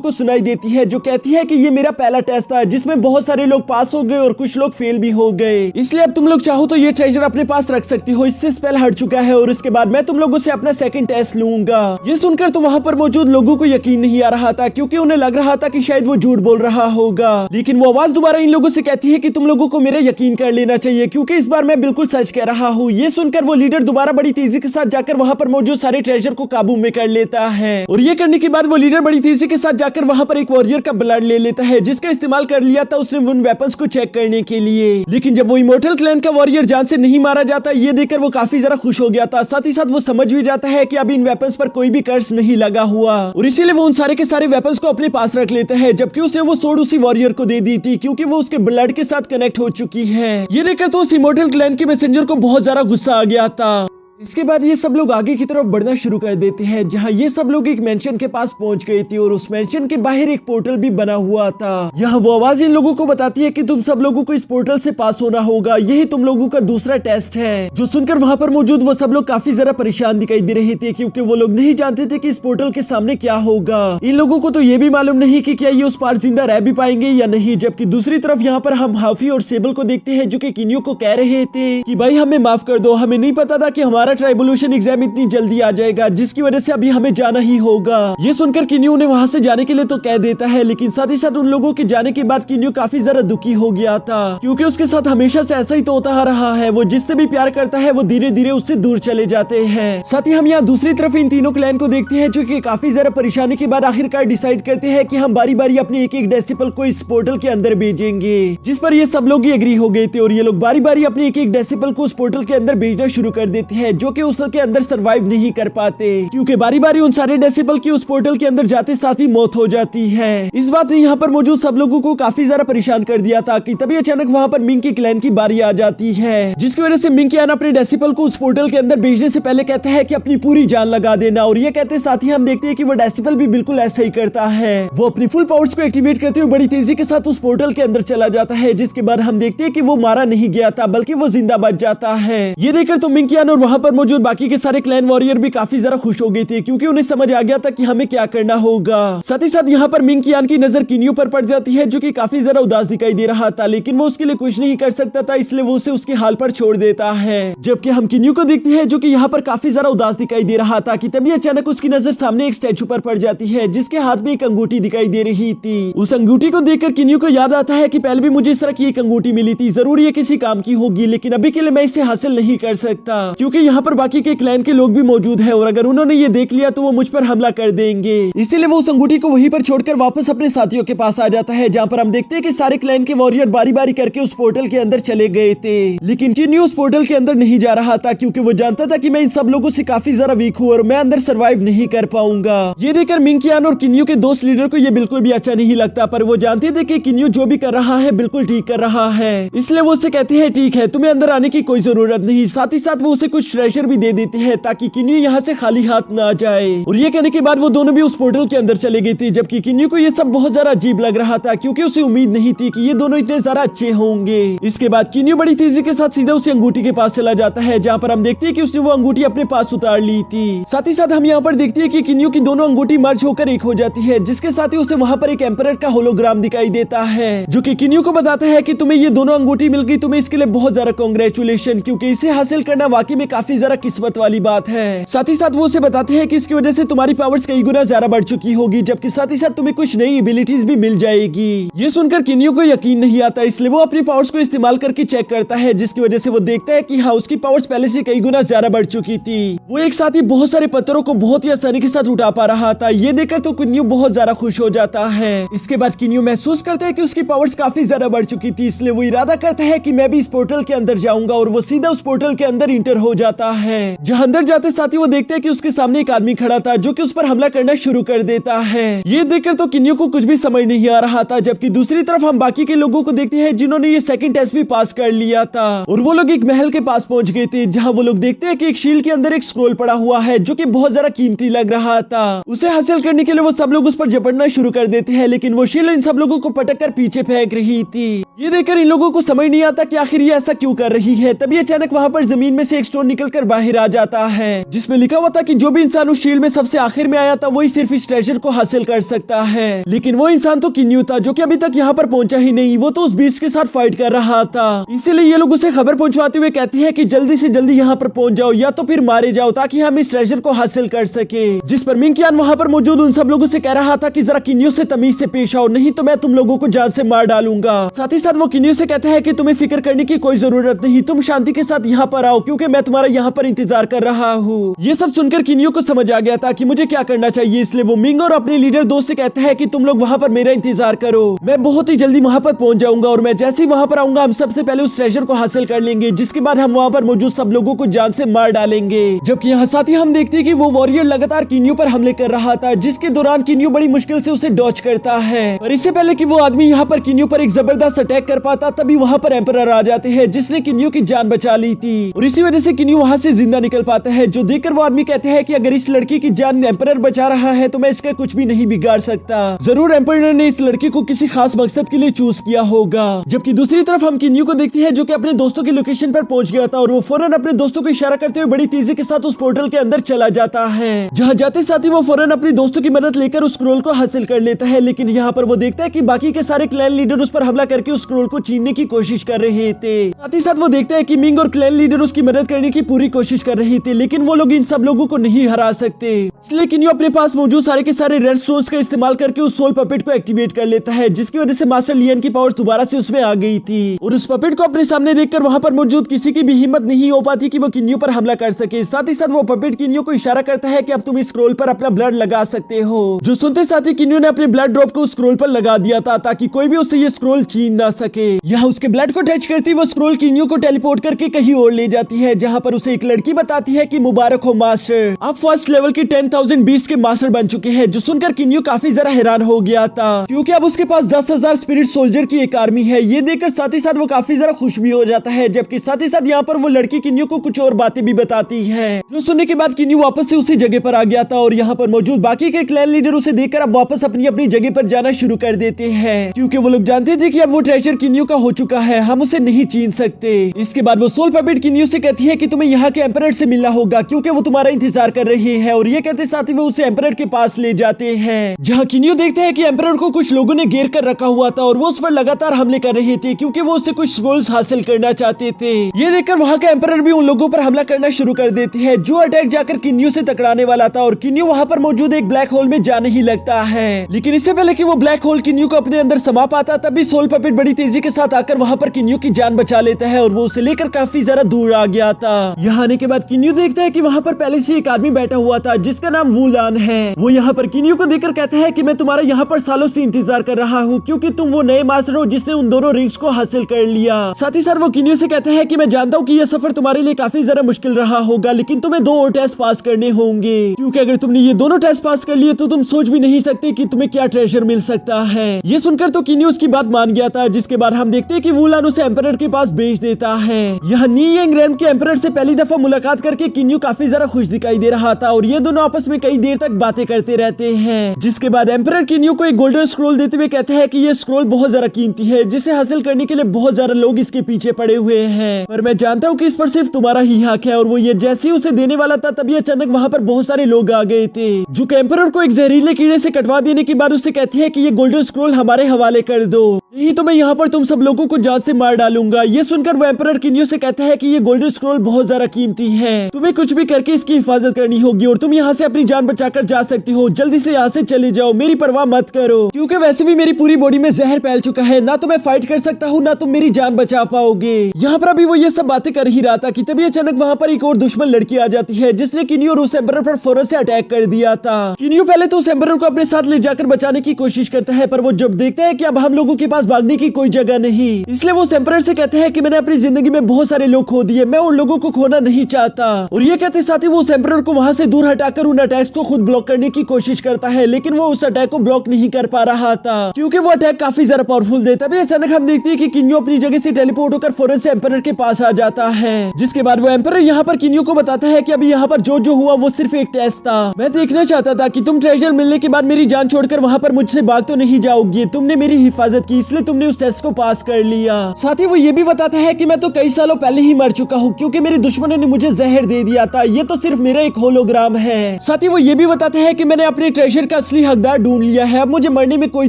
को सुनाई देती है जो कहती है कि ये मेरा पहला टेस्ट था जिसमें बहुत सारे लोग पास हो गए और कुछ लोग फेल भी हो गए, इसलिए अब तुम लोग चाहो तो ये ट्रेजर अपने पास रख सकती हो, इससे स्पेल हट चुका है और उसके बाद मैं तुम लोगों से अपना सेकंड टेस्ट लूंगा। ये सुनकर तो वहाँ पर मौजूद लोगों को यकीन नहीं आ रहा था, क्योंकि उन्हें लग रहा था कि शायद वो झूठ बोल रहा होगा। लेकिन वो आवाज दोबारा इन लोगों से कहती है कि तुम लोगों को मेरा यकीन कर लेना चाहिए, क्योंकि इस बार मैं बिल्कुल सच कह रहा हूँ। ये सुनकर वो लीडर दोबारा बड़ी तेजी के साथ जाकर वहाँ पर मौजूद सारे ट्रेजर को काबू में कर लेता है, और ये करने के बाद वो लीडर बड़ी तेजी के साथ जाकर वहाँ पर एक वॉरियर का ब्लड ले लेता है जिसका इस्तेमाल कर लिया था उसने उन वेपन्स को चेक करने के लिए। लेकिन जब वो इमोर्टल क्लैन का वॉरियर जान से नहीं मारा जाता, ये देखकर वो काफी ज्यादा खुश हो गया था। साथ ही साथ वो समझ भी जाता है कि अभी इन वेपन्स पर कोई भी कर्स नहीं लगा हुआ, और इसीलिए वो उन सारे के सारे वेपन्स को अपने पास रख लेता है, जबकि उसने वो सोड उसी वॉरियर को दे दी थी क्योंकि वो उसके ब्लड के साथ कनेक्ट हो चुकी है। ये देखकर तो उस इमोर्टल क्लैन के मैसेंजर को बहुत ज्यादा गुस्सा आ गया था। इसके बाद ये सब लोग आगे की तरफ बढ़ना शुरू कर देते हैं, जहाँ ये सब लोग एक मेंशन के पास पहुंच गए थे और उस मेंशन के बाहर एक पोर्टल भी बना हुआ था। यहाँ वो आवाज इन लोगों को बताती है कि तुम सब लोगों को इस पोर्टल से पास होना होगा, यही तुम लोगों का दूसरा टेस्ट है। जो सुनकर वहाँ पर मौजूद वो सब लोग काफी ज्यादा परेशान दिखाई दे रहे थे, क्योंकि वो लोग नहीं जानते थे कि इस पोर्टल के सामने क्या होगा। इन लोगों को तो ये भी मालूम नहीं कि क्या ये उस पार जिंदा रह भी पाएंगे या नहीं। जबकि दूसरी तरफ यहाँ पर हम हाफी और सेबल को देखते हैं जो कि किन्यू को कह रहे थे कि भाई हमें माफ कर दो, हमें नहीं पता था कि हमारा ट्राइबोल्यूशन एग्जाम इतनी जल्दी आ जाएगा, जिसकी वजह से अभी हमें जाना ही होगा। ये सुनकर किन्यू ने वहाँ से जाने के लिए तो कह देता है, लेकिन साथ ही साथ उन लोगों के जाने के बाद किन्यू काफी ज्यादा दुखी हो गया था, क्योंकि उसके साथ हमेशा से ऐसा ही तो होता रहा है। वो जिससे भी प्यार करता है वो धीरे धीरे उससे दूर चले जाते हैं। साथ ही हम यहाँ दूसरी तरफ इन तीनों क्लैन को देखते हैं जो कि काफी ज्यादा परेशानी के बाद आखिरकार डिसाइड करते हैं कि हम बारी बारी अपने एक एक डेसिपल को इस पोर्टल के अंदर भेजेंगे, जिस पर ये सब लोग ही एग्री हो गए थे। और ये लोग बारी बारी अपने एक एक डेसिपल को उस पोर्टल के अंदर भेजना शुरू कर देते हैं, जो कि उसके अंदर सरवाइव नहीं कर पाते, क्योंकि बारी बारी उन सारे डेसिबल की उस पोर्टल के अंदर जाते साथ ही मौत हो जाती है। इस बात ने यहाँ पर मौजूद सब लोगों को काफी ज्यादा परेशान कर दिया था कि तभी अचानक वहाँ पर मिंग के क्लैन की बारी आ जाती है, जिसकी वजह से मिंग कियान अपने डेसिबल को उस पोर्टल के अंदर भेजने से पहले कहता है कि अपनी पूरी जान लगा देना। और ये कहते साथ ही हम देखते हैं कि वो डेसिबल भी बिल्कुल ऐसा ही करता है। वो अपनी फुल पावर्स को एक्टिवेट करते हुए बड़ी तेजी के साथ उस पोर्टल के अंदर चला जाता है, जिसके बाद हम देखते हैं कि वो मारा नहीं गया था बल्कि वो जिंदा बच जाता है। ये देखकर तो मिंग कियान और वहाँ पर मौजूद बाकी के सारे क्लैन वॉरियर भी काफी ज्यादा खुश हो गए थे, क्योंकि उन्हें समझ आ गया था कि हमें क्या करना होगा। साथ ही साथ यहाँ पर मिंग कियान की नजर किन्यू पर पड़ जाती है, जो कि काफी ज्यादा उदास दिखाई दे रहा था, लेकिन वो उसके लिए कुछ नहीं कर सकता था, इसलिए वो उसे उसके हाल पर छोड़ देता है। जबकि हम किन्यू को देखते हैं जो कि यहाँ पर काफी ज्यादा उदास दिखाई दे रहा था कि तभी अचानक उसकी नजर सामने एक स्टैचू पर पड़ जाती है, जिसके हाथ में एक अंगूठी दिखाई दे रही थी। उस अंगूठी को देखकर किन्यू को याद आता है कि पहले भी मुझे इस तरह की एक अंगूठी मिली थी, जरूर ये किसी काम की होगी, लेकिन अभी के लिए मैं इसे हासिल नहीं कर सकता, क्योंकि यहाँ पर बाकी के क्लैन के लोग भी मौजूद है और अगर उन्होंने ये देख लिया तो वो मुझ पर हमला कर देंगे। इसीलिए वो उस अंगूठी को वहीं पर छोड़कर वापस अपने साथियों के पास आ जाता है, जहाँ पर हम देखते हैं कि सारे क्लैन के वॉरियर बारी बारी करके उस पोर्टल के अंदर चले गए थे, लेकिन किन्यू उस पोर्टल के अंदर नहीं जा रहा था, क्योंकि वो जानता था कि मैं इन सब लोगों से काफी ज्यादा वीक हूँ और मैं अंदर सर्वाइव नहीं कर पाऊंगा। ये देखकर मिंग कियान और किन्यू के दोस्त लीडर को ये बिल्कुल भी अच्छा नहीं लगता, पर वो जानते थे कि किन्यू जो भी कर रहा है बिल्कुल ठीक कर रहा है, इसलिए वो उससे कहते हैं ठीक है, तुम्हें अंदर आने की कोई जरूरत नहीं। साथ ही साथ वो उसे कुछ ट्रेजर भी दे देते हैं ताकि किन्यू यहाँ से खाली हाथ ना जाए। और ये कहने के बाद वो दोनों भी उस पोर्टल के अंदर चले गए थे, जबकि किन्यू को ये सब बहुत ज्यादा अजीब लग रहा था, क्योंकि उसे उम्मीद नहीं थी कि ये दोनों इतने ज्यादा अच्छे होंगे। इसके बाद किन्यू बड़ी तेजी के साथ सीधा उस अंगूठी के पास चला जाता है, जहाँ पर हम देखते हैं कि उसने वो अंगूठी अपने पास उतार ली थी। साथ ही साथ हम यहाँ पर देखते हैं कि किन्यू की दोनों अंगूठी मर्ज होकर एक हो जाती है, जिसके साथ ही उसे वहाँ पर एक एम्परर का होलोग्राम दिखाई देता है, जो कि किन्यू को बताता है कि तुम्हें ये दोनों अंगूठी मिल गई, तुम्हें इसके लिए बहुत ज्यादा कांग्रेचुलेशन, क्योंकि इसे हासिल करना वाकई में काफी काफी ज्यादा किस्मत वाली बात है। साथ ही साथ वो उसे बताते हैं कि इसकी वजह से तुम्हारी पावर्स कई गुना ज्यादा बढ़ चुकी होगी, जबकि साथ ही साथ तुम्हें कुछ नई एबिलिटीज भी मिल जाएगी। ये सुनकर किन्यू को यकीन नहीं आता, इसलिए वो अपनी पावर्स को इस्तेमाल करके चेक करता है, जिसकी वजह से वो देखता है कि हाँ, उसकी पावर्स पहले से कई गुना ज्यादा बढ़ चुकी थी। वो एक साथ ही बहुत सारे पत्थरों को बहुत ही आसानी के साथ उठा पा रहा था। ये देखकर तो किन्यू बहुत ज्यादा खुश हो जाता है। इसके बाद किन्यू महसूस करता है कि उसकी पावर्स काफी ज्यादा बढ़ चुकी थी, इसलिए वो इरादा करता है कि मैं भी इस पोर्टल के अंदर जाऊंगा, और वो सीधा उस पोर्टल के अंदर इंटर हो जाता है। जहां अंदर जाते साथ ही वो देखते हैं कि उसके सामने एक आदमी खड़ा था, जो कि उस पर हमला करना शुरू कर देता है। ये देखकर तो किन्यू को कुछ भी समझ नहीं आ रहा था, जबकि दूसरी तरफ हम बाकी के लोगों को देखते हैं जिन्होंने ये सेकंड टेस्ट भी पास कर लिया था, और वो लोग एक महल के पास पहुंच गए थे, जहां वो लोग देखते हैं कि एक शील्ड के अंदर एक स्क्रोल पड़ा हुआ है, जो कि बहुत ज्यादा कीमती लग रहा था। उसे हासिल करने के लिए वो सब लोग उस पर झपटना शुरू कर देते हैं, लेकिन वो शील्ड इन सब लोगों को पटक कर पीछे फेंक रही थी। ये देखकर इन लोगों को समझ नहीं आता कि आखिर ये ऐसा क्यों कर रही है। तभी अचानक वहाँ पर जमीन में से एक स्टोन निकलकर बाहर आ जाता है, जिसमें लिखा हुआ था कि जो भी इंसान उस शील्ड में सबसे आखिर में आया था वही सिर्फ इस ट्रेजर को हासिल कर सकता है। लेकिन वो इंसान तो किन्यू था, जो कि अभी तक यहाँ पर पहुंचा ही नहीं। वो तो उस बीस्ट के साथ फाइट कर रहा था, इसीलिए ये लोग उसे खबर पहुंचवाते हुए कहते हैं कि जल्दी से जल्दी यहाँ पर पहुंच जाओ, या तो फिर मारे जाओ, ताकि हम इस ट्रेजर को हासिल कर सके। जिस पर मिंग-कियान वहाँ पर मौजूद उन सब लोगों से कह रहा था कि जरा किन्यू से तमीज से पेश आओ, नहीं तो मैं तुम लोगों को जान से मार डालूंगा। साथ ही साथ वो किन्यू से कहता है कि तुम्हें फिक्र करने की कोई जरूरत नहीं, तुम शांति के साथ यहाँ पर आओ, क्योंकि मैं तुम्हारा यहाँ पर इंतजार कर रहा हूँ। ये सब सुनकर किन्यू को समझ आ गया था कि मुझे क्या करना चाहिए, इसलिए वो मिंग और अपने लीडर दोस्त से कहता है कि तुम लोग वहाँ पर मेरा इंतजार करो, मैं बहुत ही जल्दी वहाँ पर पहुंच जाऊंगा, और मैं जैसे ही वहाँ पर आऊंगा हम सबसे पहले उस ट्रेजर को हासिल कर लेंगे, जिसके बाद हम वहाँ पर मौजूद सब लोगों को जान से मार डालेंगे। जबकि यहाँ साथ ही हम देखते हैं कि वो वॉरियर लगातार किन्यू पर हमले कर रहा था, जिसके दौरान किन्यू बड़ी मुश्किल से उसे डॉच करता है। और इससे पहले कि वो आदमी यहाँ पर किन्यू पर एक जबरदस्त अटैक कर पाता, तभी वहाँ पर एम्परर आ जाते हैं, जिसने किन्यू की जान बचा ली थी, और इसी वजह से किन्यू वहाँ से जिंदा निकल पाता है। जो देखकर वो आदमी कहते हैं कि अगर इस लड़की की जान एम्परर बचा रहा है तो मैं इसका कुछ भी नहीं बिगाड़ सकता। जरूर एम्परर ने इस लड़की को किसी खास मकसद के लिए चूज किया होगा। जबकि दूसरी तरफ हम किन्यू को देखते हैं, जो कि अपने दोस्तों की लोकेशन पर पहुंच गया था, और वो फौरन अपने दोस्तों को इशारा करते हुए बड़ी तेजी के साथ उस पोर्टल के अंदर चला जाता है। जहाँ जाते साथ ही वो फौरन अपने दोस्तों की मदद लेकर उस स्क्रोल को हासिल कर लेता है। लेकिन यहाँ पर वो देखता है कि बाकी के सारे क्लैन लीडर उस पर हमला करके उस स्क्रोल को छीनने की कोशिश कर रहे थे। साथ ही साथ वो देखते हैं कि मिंग और क्लैन लीडर उसकी मदद करने की पूरी कोशिश कर रहे थे, लेकिन वो लोग इन सब लोगों को नहीं हरा सकते। इसलिए किन्यू अपने पास मौजूद सारे के सारे रेड स्टोन्स का इस्तेमाल करके उस सोल पपेट को एक्टिवेट कर लेता है, जिसकी वजह से मास्टर लियन की पावर दोबारा से उसमें आ गई थी। और उस पपेट को अपने सामने देखकर वहाँ पर मौजूद किसी की भी हिम्मत नहीं हो पाती कि वो किन्यू पर हमला कर सके। साथ ही साथ वो पपेट किन्यू को इशारा करता है कि अब तुम इस स्क्रोल पर अपना ब्लड लगा सकते हो। जो सुनते साथ ही किन्यू ने अपने ब्लड ड्रॉप को उस स्क्रोल पर लगा दिया था, ताकि कोई भी उससे ये स्क्रोल छीन ना सके। यहाँ उसके ब्लड को टच करती वो स्क्रोल किन्यू को टेलीपोर्ट करके कहीं और ले जाती है, जहाँ पर उसे एक लड़की बताती है कि मुबारक हो मास्टर, आप फर्स्ट लेवल की 10,000 बीस्ट के मास्टर बन चुके हैं। जो सुनकर किन्यू काफी जरा हैरान हो गया था, क्योंकि अब उसके पास 10,000 स्पिरिट सोल्जर की एक आर्मी है। ये देखकर साथ ही साथ वो काफी जरा खुश भी हो जाता है। जबकि साथ ही साथ यहाँ पर वो लड़की किन्यू को कुछ और बातें भी बताती है, जो सुनने के बाद किन्यू वापस से उसी जगह पर आ गया था। और यहाँ पर मौजूद बाकी के क्लैन लीडर उसे देखकर अब वापस अपनी अपनी जगह पर जाना शुरू कर देते हैं, क्योंकि वो लोग जानते थे कि अब वो ट्रेजर किन्यू का हो चुका है, हम उसे नहीं छीन सकते। इसके बाद वो सोल पपेट किन्यू से कहती है कि तुम्हें यहाँ के एम्परर से मिलना होगा, क्योंकि वो तुम्हारा इंतजार कर रहे हैं। और ये कहते साथ ही वो उसे एम्परर के पास ले जाते हैं, जहाँ किन्यू देखते हैं कि एम्परर को कुछ लोगों ने घेर कर रखा हुआ था, और वो उस पर लगातार हमले कर रहे थे, क्योंकि वो उससे कुछ स्क्रोल्स हासिल करना चाहते थे। ये देखकर वहाँ का एम्परर भी उन लोगों पर हमला करना शुरू कर देते हैं, जो अटैक जाकर किन्यू से टकराने वाला था। और किन्यू वहाँ पर मौजूद एक ब्लैक होल में जाने ही लगता है, लेकिन इससे पहले कि वो ब्लैक होल किन्यू को अपने अंदर समा पाता, तभी सोल पपेट बड़ी तेजी के साथ आकर वहाँ पर किन्यू की जान बचा लेता है, और वो उसे लेकर काफी ज्यादा दूर आ गया था। यहाँ आने के बाद किन्यू देखता है कि वहाँ पर पहले से एक आदमी बैठा हुआ था, जिसका नाम वुलान है। वो यहाँ पर किन्यू को देखकर कहता है कि मैं तुम्हारा यहाँ पर सालों से इंतजार कर रहा हूँ, क्योंकि तुम वो नए मास्टर हो जिसने उन दोनों रिंग्स को हासिल कर लिया। साथ ही साथ वो किन्यू से कहता है कि मैं जानता हूँ कि यह सफर तुम्हारे लिए काफी ज्यादा मुश्किल रहा होगा, लेकिन तुम्हें 2 और टेस्ट पास करने होंगे, क्योंकि अगर तुमने ये दोनों टेस्ट पास कर लिए तो तुम सोच भी नहीं सकते कि तुम्हें क्या ट्रेजर मिल सकता है। ये सुनकर तो किन्यू उसकी बात मान गया था, जिसके बाद हम देखते हैं कि वुलान उसे एम्परर के पास भेज देता है। यहाँ नी यंग रैम के एम्परर से पहली दफा मुलाकात करके किन्यू काफी ज्यादा खुश दिखाई दे रहा था, और ये दोनों आपस में कई देर तक बातें करते रहते हैं। जिसके बाद एम्परर किन्यू को एक गोल्डन स्क्रोल देते हुए कहते हैं कि ये स्क्रोल बहुत ज्यादा कीमती है, जिसे हासिल करने के लिए बहुत ज्यादा लोग इसके पीछे पड़े हुए हैं, पर मैं जानता हूँ कि इस पर सिर्फ तुम्हारा ही हक है। और वो ये जैसे ही उसे देने वाला था, तभी अचानक वहाँ पर बहुत सारे लोग आ गए थे, जो एम्परर को एक जहरीले कीड़े से कटवा देने के बाद उससे कहती है कि ये गोल्डन स्क्रोल हमारे हवाले कर दो, नहीं तो मैं यहाँ पर तुम सब लोगों को जान से मार डालूंगा। ये सुनकर वो एम्परर किन्यू से कहता है कि ये गोल्डन स्क्रोल बहुत ज्यादा ज्यादा कीमती है। तुम्हें कुछ भी करके इसकी हिफाजत करनी होगी और तुम यहाँ से अपनी जान बचाकर जा सकती हो। जल्दी से यहाँ से चले जाओ, मेरी परवाह मत करो, क्योंकि वैसे भी मेरी पूरी बॉडी में जहर फैल चुका है। ना तो मैं फाइट कर सकता हूँ, ना तुम मेरी जान बचा पाओगे। यहाँ पर अभी वो ये सब बातें कर ही रहा था कि तभी अचानक वहाँ पर एक और दुश्मन लड़की आ जाती है, जिसने किन्यू और उस एम्परर पर फौरन से अटैक कर दिया था। किन्यू पहले तो उस एम्परर को अपने साथ ले जाकर बचाने की कोशिश करता है, पर वो जब देखता है कि अब हम लोगों के पास भागने की कोई जगह नहीं, इसलिए वो उस एम्परर से कहते हैं कि मैंने अपनी जिंदगी में बहुत सारे लोग खो दिए, मैं उन लोगों को खोना नहीं चाहता। और ये कहते साथ ही वो उस एम्परर को वहां से दूर हटाकर उन अटैक्स को खुद ब्लॉक करने की कोशिश करता है, लेकिन वो उस अटैक को ब्लॉक नहीं कर पा रहा था, क्योंकि वो अटैक काफी ज्यादा पावरफुल देता है। अचानक हम देखते हैं कि किन्यू अपनी जगह से टेलीपोर्ट होकर फौरन से एम्परर के पास आ जाता है, जिसके बाद वो एम्परर यहाँ पर किन्यू को बताता है कि अभी यहाँ पर जो हुआ वो सिर्फ एक टेस्ट था। मैं देखना चाहता था कि तुम ट्रेजर मिलने के बाद मेरी जान छोड़कर वहाँ पर मुझसे भाग तो नहीं जाओगी। तुमने मेरी हिफाजत की, इसलिए तुमने उस टेस्ट को पास कर लिया। साथ ही वो ये भी बताता है कि मैं तो कई सालों पहले ही मर चुका हूँ, क्योंकि मेरे दुश्मनों ने मुझे जहर दे दिया था। ये तो सिर्फ मेरा एक होलोग्राम है। साथ ही वो ये भी बताता है कि मैंने अपने ट्रेजर का असली हकदार ढूंढ लिया है, अब मुझे मरने में कोई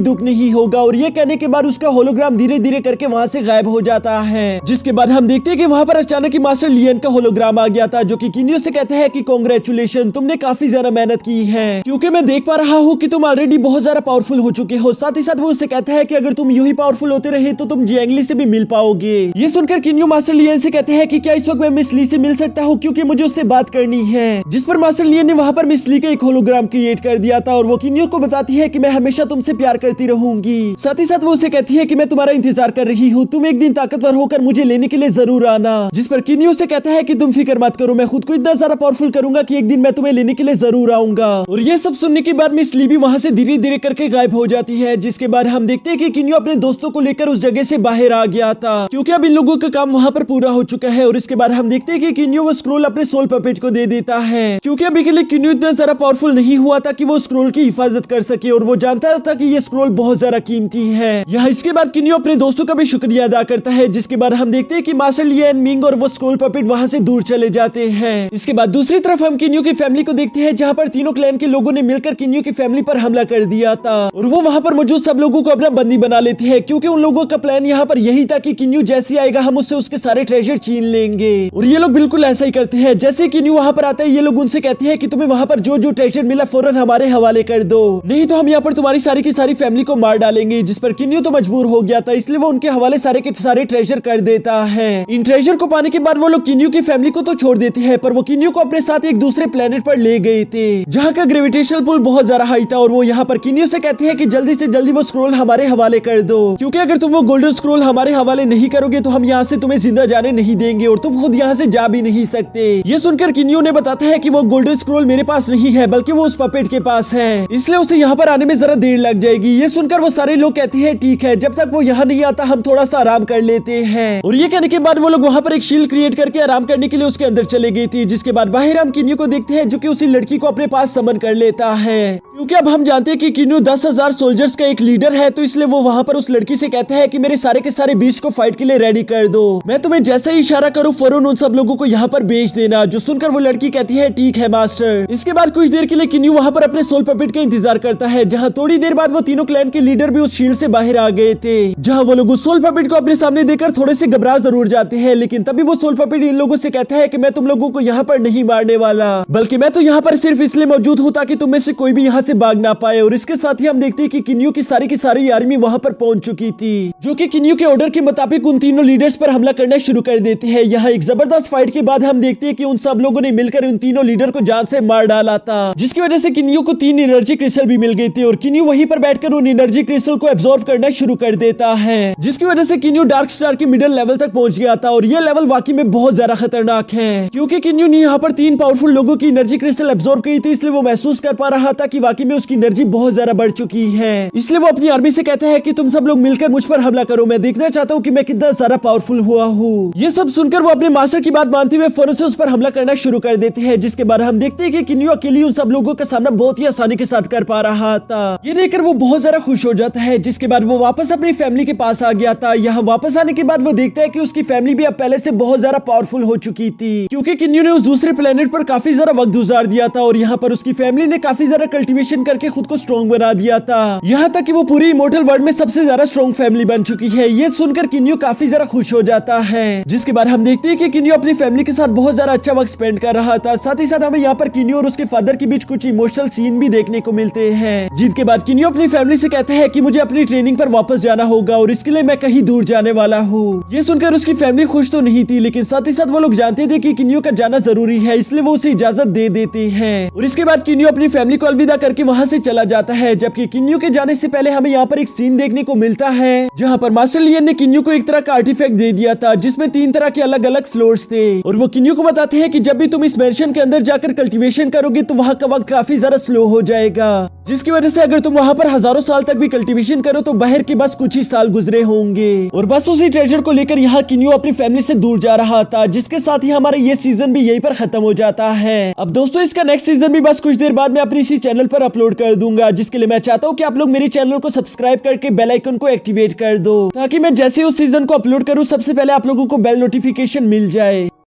दुख नहीं होगा। और ये कहने के बाद उसका होलोग्राम धीरे धीरे करके वहाँ से गायब हो जाता है, जिसके बाद हम देखते हैं कि वहाँ पर अचानक ही मास्टर लियन का होलोग्राम आ गया था, जो कि किन्यू से कहता है कि कांग्रेचुलेशन, तुमने काफी ज्यादा मेहनत की है, क्योंकि मैं देख पा रहा हूँ कि तुम ऑलरेडी बहुत ज्यादा पावरफुल हो चुके हो। साथ ही साथ वो उससे कहता है कि अगर तुम यूं ही पावरफुल होते रहे तो तुम जियांगली से भी मिल पाओगे। ये सुनकर किन्यू मास्टर लियन से कहते हैं कि क्या इस वक्त मैं मिस ली से मिल सकता हूँ, क्योंकि मुझे उससे बात करनी है। जिस पर मास्टर लियन ने वहाँ पर मिस ली का एक होलोग्राम क्रिएट कर दिया था, और वो किन्यू को बताती है कि मैं हमेशा तुमसे प्यार करती रहूंगी। साथ ही साथ वो उसे कहती है कि मैं तुम्हारा इंतजार कर रही हूँ, तुम एक दिन ताकतवर होकर मुझे लेने के लिए जरूर आना। जिस पर किन्यू से कहता है कि तुम फिक्र मत करो, मैं खुद को इतना ज्यादा पावरफुल करूंगा कि एक दिन मैं तुम्हें लेने के लिए जरूर आऊंगा। और ये सब सुनने के बाद मिस ली भी वहाँ से धीरे धीरे करके गायब हो जाती है, जिसके बाद हम देखते हैं कि किन्यू अपने दोस्तों को लेकर उस जगह से बाहर आ गया था, क्योंकि अब इन लोगों का काम वहाँ पर पूरा हो चुका है। और इसके बाद हम देखते हैं कि किन्यू वो स्क्रोल अपने सोल पपेट को दे देता है, क्योंकि अभी के लिए किन्यू इतना ज्यादा पावरफुल नहीं हुआ था कि वो स्क्रोल की हिफाजत कर सके, और वो जानता था कि ये स्क्रोल बहुत ज्यादा कीमती है। यहाँ इसके बाद किन्यू अपने दोस्तों का भी शुक्रिया अदा करता है, जिसके बाद हम देखते हैं कि मास्टर लियन, मिंग और वो स्क्रोल पपेट वहाँ से दूर चले जाते हैं। इसके बाद दूसरी तरफ हम किन्यू की फैमिली को देखते हैं, जहाँ पर तीनों क्लैन के लोगों ने मिलकर किन्यू की फैमिली पर हमला कर दिया था, और वो वहाँ पर मौजूद सब लोगों को अपना बंदी बना लेते हैं, क्योंकि उन लोगों का प्लान यहाँ पर यही था कि किन्यू जैसे आएगा हम उससे उसके सारे ट्रेजर छीन लेंगे। और ये लोग बिल्कुल ऐसा ही करते हैं। जैसे किन्यू वहाँ पर आता है, ये लोग उनसे कहते हैं कि तुम्हें वहाँ पर जो ट्रेजर मिला फौरन हमारे हवाले कर दो, नहीं तो हम यहाँ पर तुम्हारी सारी की सारी फैमिली को मार डालेंगे। जिस पर किन्यू तो मजबूर हो गया था, इसलिए वो उनके हवाले सारे के सारे ट्रेजर कर देता है। इन ट्रेजर को पाने के बाद वो लोग किन्यू की फैमिली को तो छोड़ देते हैं, पर वो किन्यू को अपने साथ एक दूसरे प्लेनेट पर ले गए थे, जहाँ का ग्रेविटेशनल पुल बहुत ज्यादा हाई था। और वो यहाँ पर किन्यू से कहते हैं कि जल्दी से जल्दी वो स्क्रोल हमारे हवाले कर दो, क्योंकि अगर तुम वो गोल्डन स्क्रोल हमारे हवाले नहीं करोगे तो हम यहाँ से तुम्हें जिंदा जाने नहीं देंगे, और तुम खुद यहाँ से जा भी नहीं सकते। ये सुनकर किन्यू ने बताता है कि वो गोल्डन स्क्रोल मेरे पास नहीं है, बल्कि वो उस पपेट के पास है, इसलिए उसे यहाँ पर आने में जरा देर लग जाएगी। ये सुनकर वो सारे लोग कहते हैं ठीक है, जब तक वो यहाँ नहीं आता हम थोड़ा सा आराम कर लेते हैं। और ये कहने के बाद वो लोग वहाँ पर एक शील्ड क्रिएट करके आराम करने के लिए उसके अंदर चले गई थी। जिसके बाद बाहर हम किन्यू को देखते हैं, जो कि उसी लड़की को अपने पास समन कर लेता है, क्योंकि अब हम जानते हैं कि किन्यू 10,000 सोल्जर्स का एक लीडर है, तो इसलिए वो वहाँ पर उस लड़की से कहता है कि मेरे सारे के सारे बीस्ट को फाइट के लिए रेडी कर दो, मैं तुम्हें जैसा ही इशारा करूँ फौरन उन सब लोगों को यहाँ पर भेज देना। जो सुनकर वो लड़की कहती है ठीक है मास्टर। इसके बाद कुछ देर के लिए किन्यू वहाँ पर अपने सोल पपेट का इंतजार करता है, जहाँ थोड़ी देर बाद वो तीनों क्लैन के लीडर भी उस शील्ड से बाहर आ गए थे, जहाँ वो लोग उस सोल पपेट को अपने सामने देखकर थोड़े से घबरा जरूर जाते हैं। लेकिन तभी वो सोल पपेट इन लोगों से कहता है कि मैं तुम लोगों को यहाँ पर नहीं मारने वाला, बल्कि मैं तो यहाँ पर सिर्फ इसलिए मौजूद हूँ ताकि तुम में से कोई भी यहाँ से भाग ना पाए। और इसके साथ ही हम देखते हैं कि किन्यू की सारी आर्मी वहाँ पर पहुंच चुकी थी, जो कि किन्यू के ऑर्डर के मुताबिक उन तीनों लीडर्स पर हमला करना शुरू कर देते हैं। यहाँ एक जबरदस्त फाइट के बाद हम देखते हैं कि उन सब लोगों ने मिलकर उन तीनों लीडर को जान से मार डाला था, जिसकी वजह से किन्यू को 3 एनर्जी क्रिस्टल भी मिल गई थी, और किन्यू वहीं पर बैठकर उन एनर्जी क्रिस्टल को एब्जॉर्ब करना शुरू कर देता है, जिसकी वजह से किन्यू डार्क स्टार के मिडिल लेवल तक पहुंच गया था। और ये लेवल वाकई में बहुत ज्यादा खतरनाक है, क्योंकि किन्यू ने यहाँ पर 3 पावरफुल लोगों की एनर्जी क्रिस्टल एब्जॉर्ब की थी, इसलिए वो महसूस कर पा रहा था कि वाकई में उसकी एनर्जी बहुत ज्यादा बढ़ चुकी है। इसलिए वो अपनी आर्मी से कहता है कि तुम सब लोग मिलकर मुझ पर हमला करो, मैं देखना चाहता हूँ कि मैं कितना सारा पावरफुल हुआ हूँ। ये सब सुनकर वो अपने मास्टर की बात मानते हुए फौरन से उस पर हमला करना शुरू कर देते हैं, जिसके बाद हम देखते हैं कि किन्यू अकेली उन सब लोगों का सामना बहुत ही आसानी के साथ कर पा रहा था। ये देखकर वो बहुत ज्यादा खुश हो जाता है, जिसके बाद वो वापस अपनी फैमिली के पास आ गया था। यहाँ वापस आने के बाद वो देखता है कि उसकी फैमिली भी अब पहले से बहुत ज्यादा पावरफुल हो चुकी थी, क्योंकि किन्यू ने उस दूसरे प्लेनेट पर काफी ज्यादा वक्त गुजार दिया था, और यहाँ पर उसकी फैमिली ने काफी ज्यादा कल्टीवेशन कल्टीवेशन करके खुद को स्ट्रॉन्ग बना दिया था। यहाँ तक कि वो पूरी इमोर्टल वर्ल्ड में सबसे ज्यादा स्ट्रॉन्ग फैमिली बन चुकी है। ये सुनकर किन्यो काफी ज्यादा खुश हो जाता है। जिसके बाद हम देखते हैं कि किन्यो अपनी फैमिली के साथ बहुत ज्यादा अच्छा वक्त स्पेंड कर रहा था। साथ ही साथ हमें यहाँ पर किन्यो और उसके फादर के बीच कुछ इमोशनल सीन भी देखने को मिलते हैं। जिसके बाद किन्यो अपनी फैमिली से कहता है कि मुझे अपनी ट्रेनिंग पर वापस जाना होगा और इसके लिए मैं कहीं दूर जाने वाला हूँ। ये सुनकर उसकी फैमिली खुश तो नहीं थी, लेकिन साथ ही साथ वो लोग जानते थे कि किन्यो का जाना जरूरी है, इसलिए वो उसे इजाजत दे देते हैं। और इसके बाद किन्यो अपनी फैमिली को अलविदा करके वहाँ से चला जाता है। जबकि किन्यो के जाने से पहले हमें यहाँ पर एक सीन देखने को मिलता है जहाँ पर मास्टर लियन ने किन्यो को एक तरह का आर्टिफैक्ट दे दिया था, जिसमें 3 तरह के अलग अलग फ्लोर्स थे। और वो किन्यो को बताते हैं कि जब भी तुम इस मैंशन के अंदर जाकर कल्टीवेशन करोगे तो वहाँ का वक्त काफी ज्यादा स्लो हो जाएगा, जिसकी वजह से अगर तुम वहाँ पर हजारों साल तक भी कल्टीवेशन करो तो बाहर के बस कुछ ही साल गुजरे होंगे। और बस उसी ट्रेजर को लेकर यहाँ किन्यो अपनी फैमिली से दूर जा रहा था, जिसके साथ ही हमारा ये सीजन भी यहीं पर खत्म हो जाता है। अब दोस्तों इसका नेक्स्ट सीजन भी बस कुछ देर बाद मैं अपनी इसी चैनल पर अपलोड कर दूंगा, जिसके लिए मैं चाहता हूँ कि आप लोग मेरे चैनल को सब्सक्राइब करके बेल आइकन को एक्टिवेट कर दो, ताकि मैं जैसे उस सीजन को अपलोड करूँ सबसे पहले आप लोगों को बेल नोटिफिकेशन मिल जाए।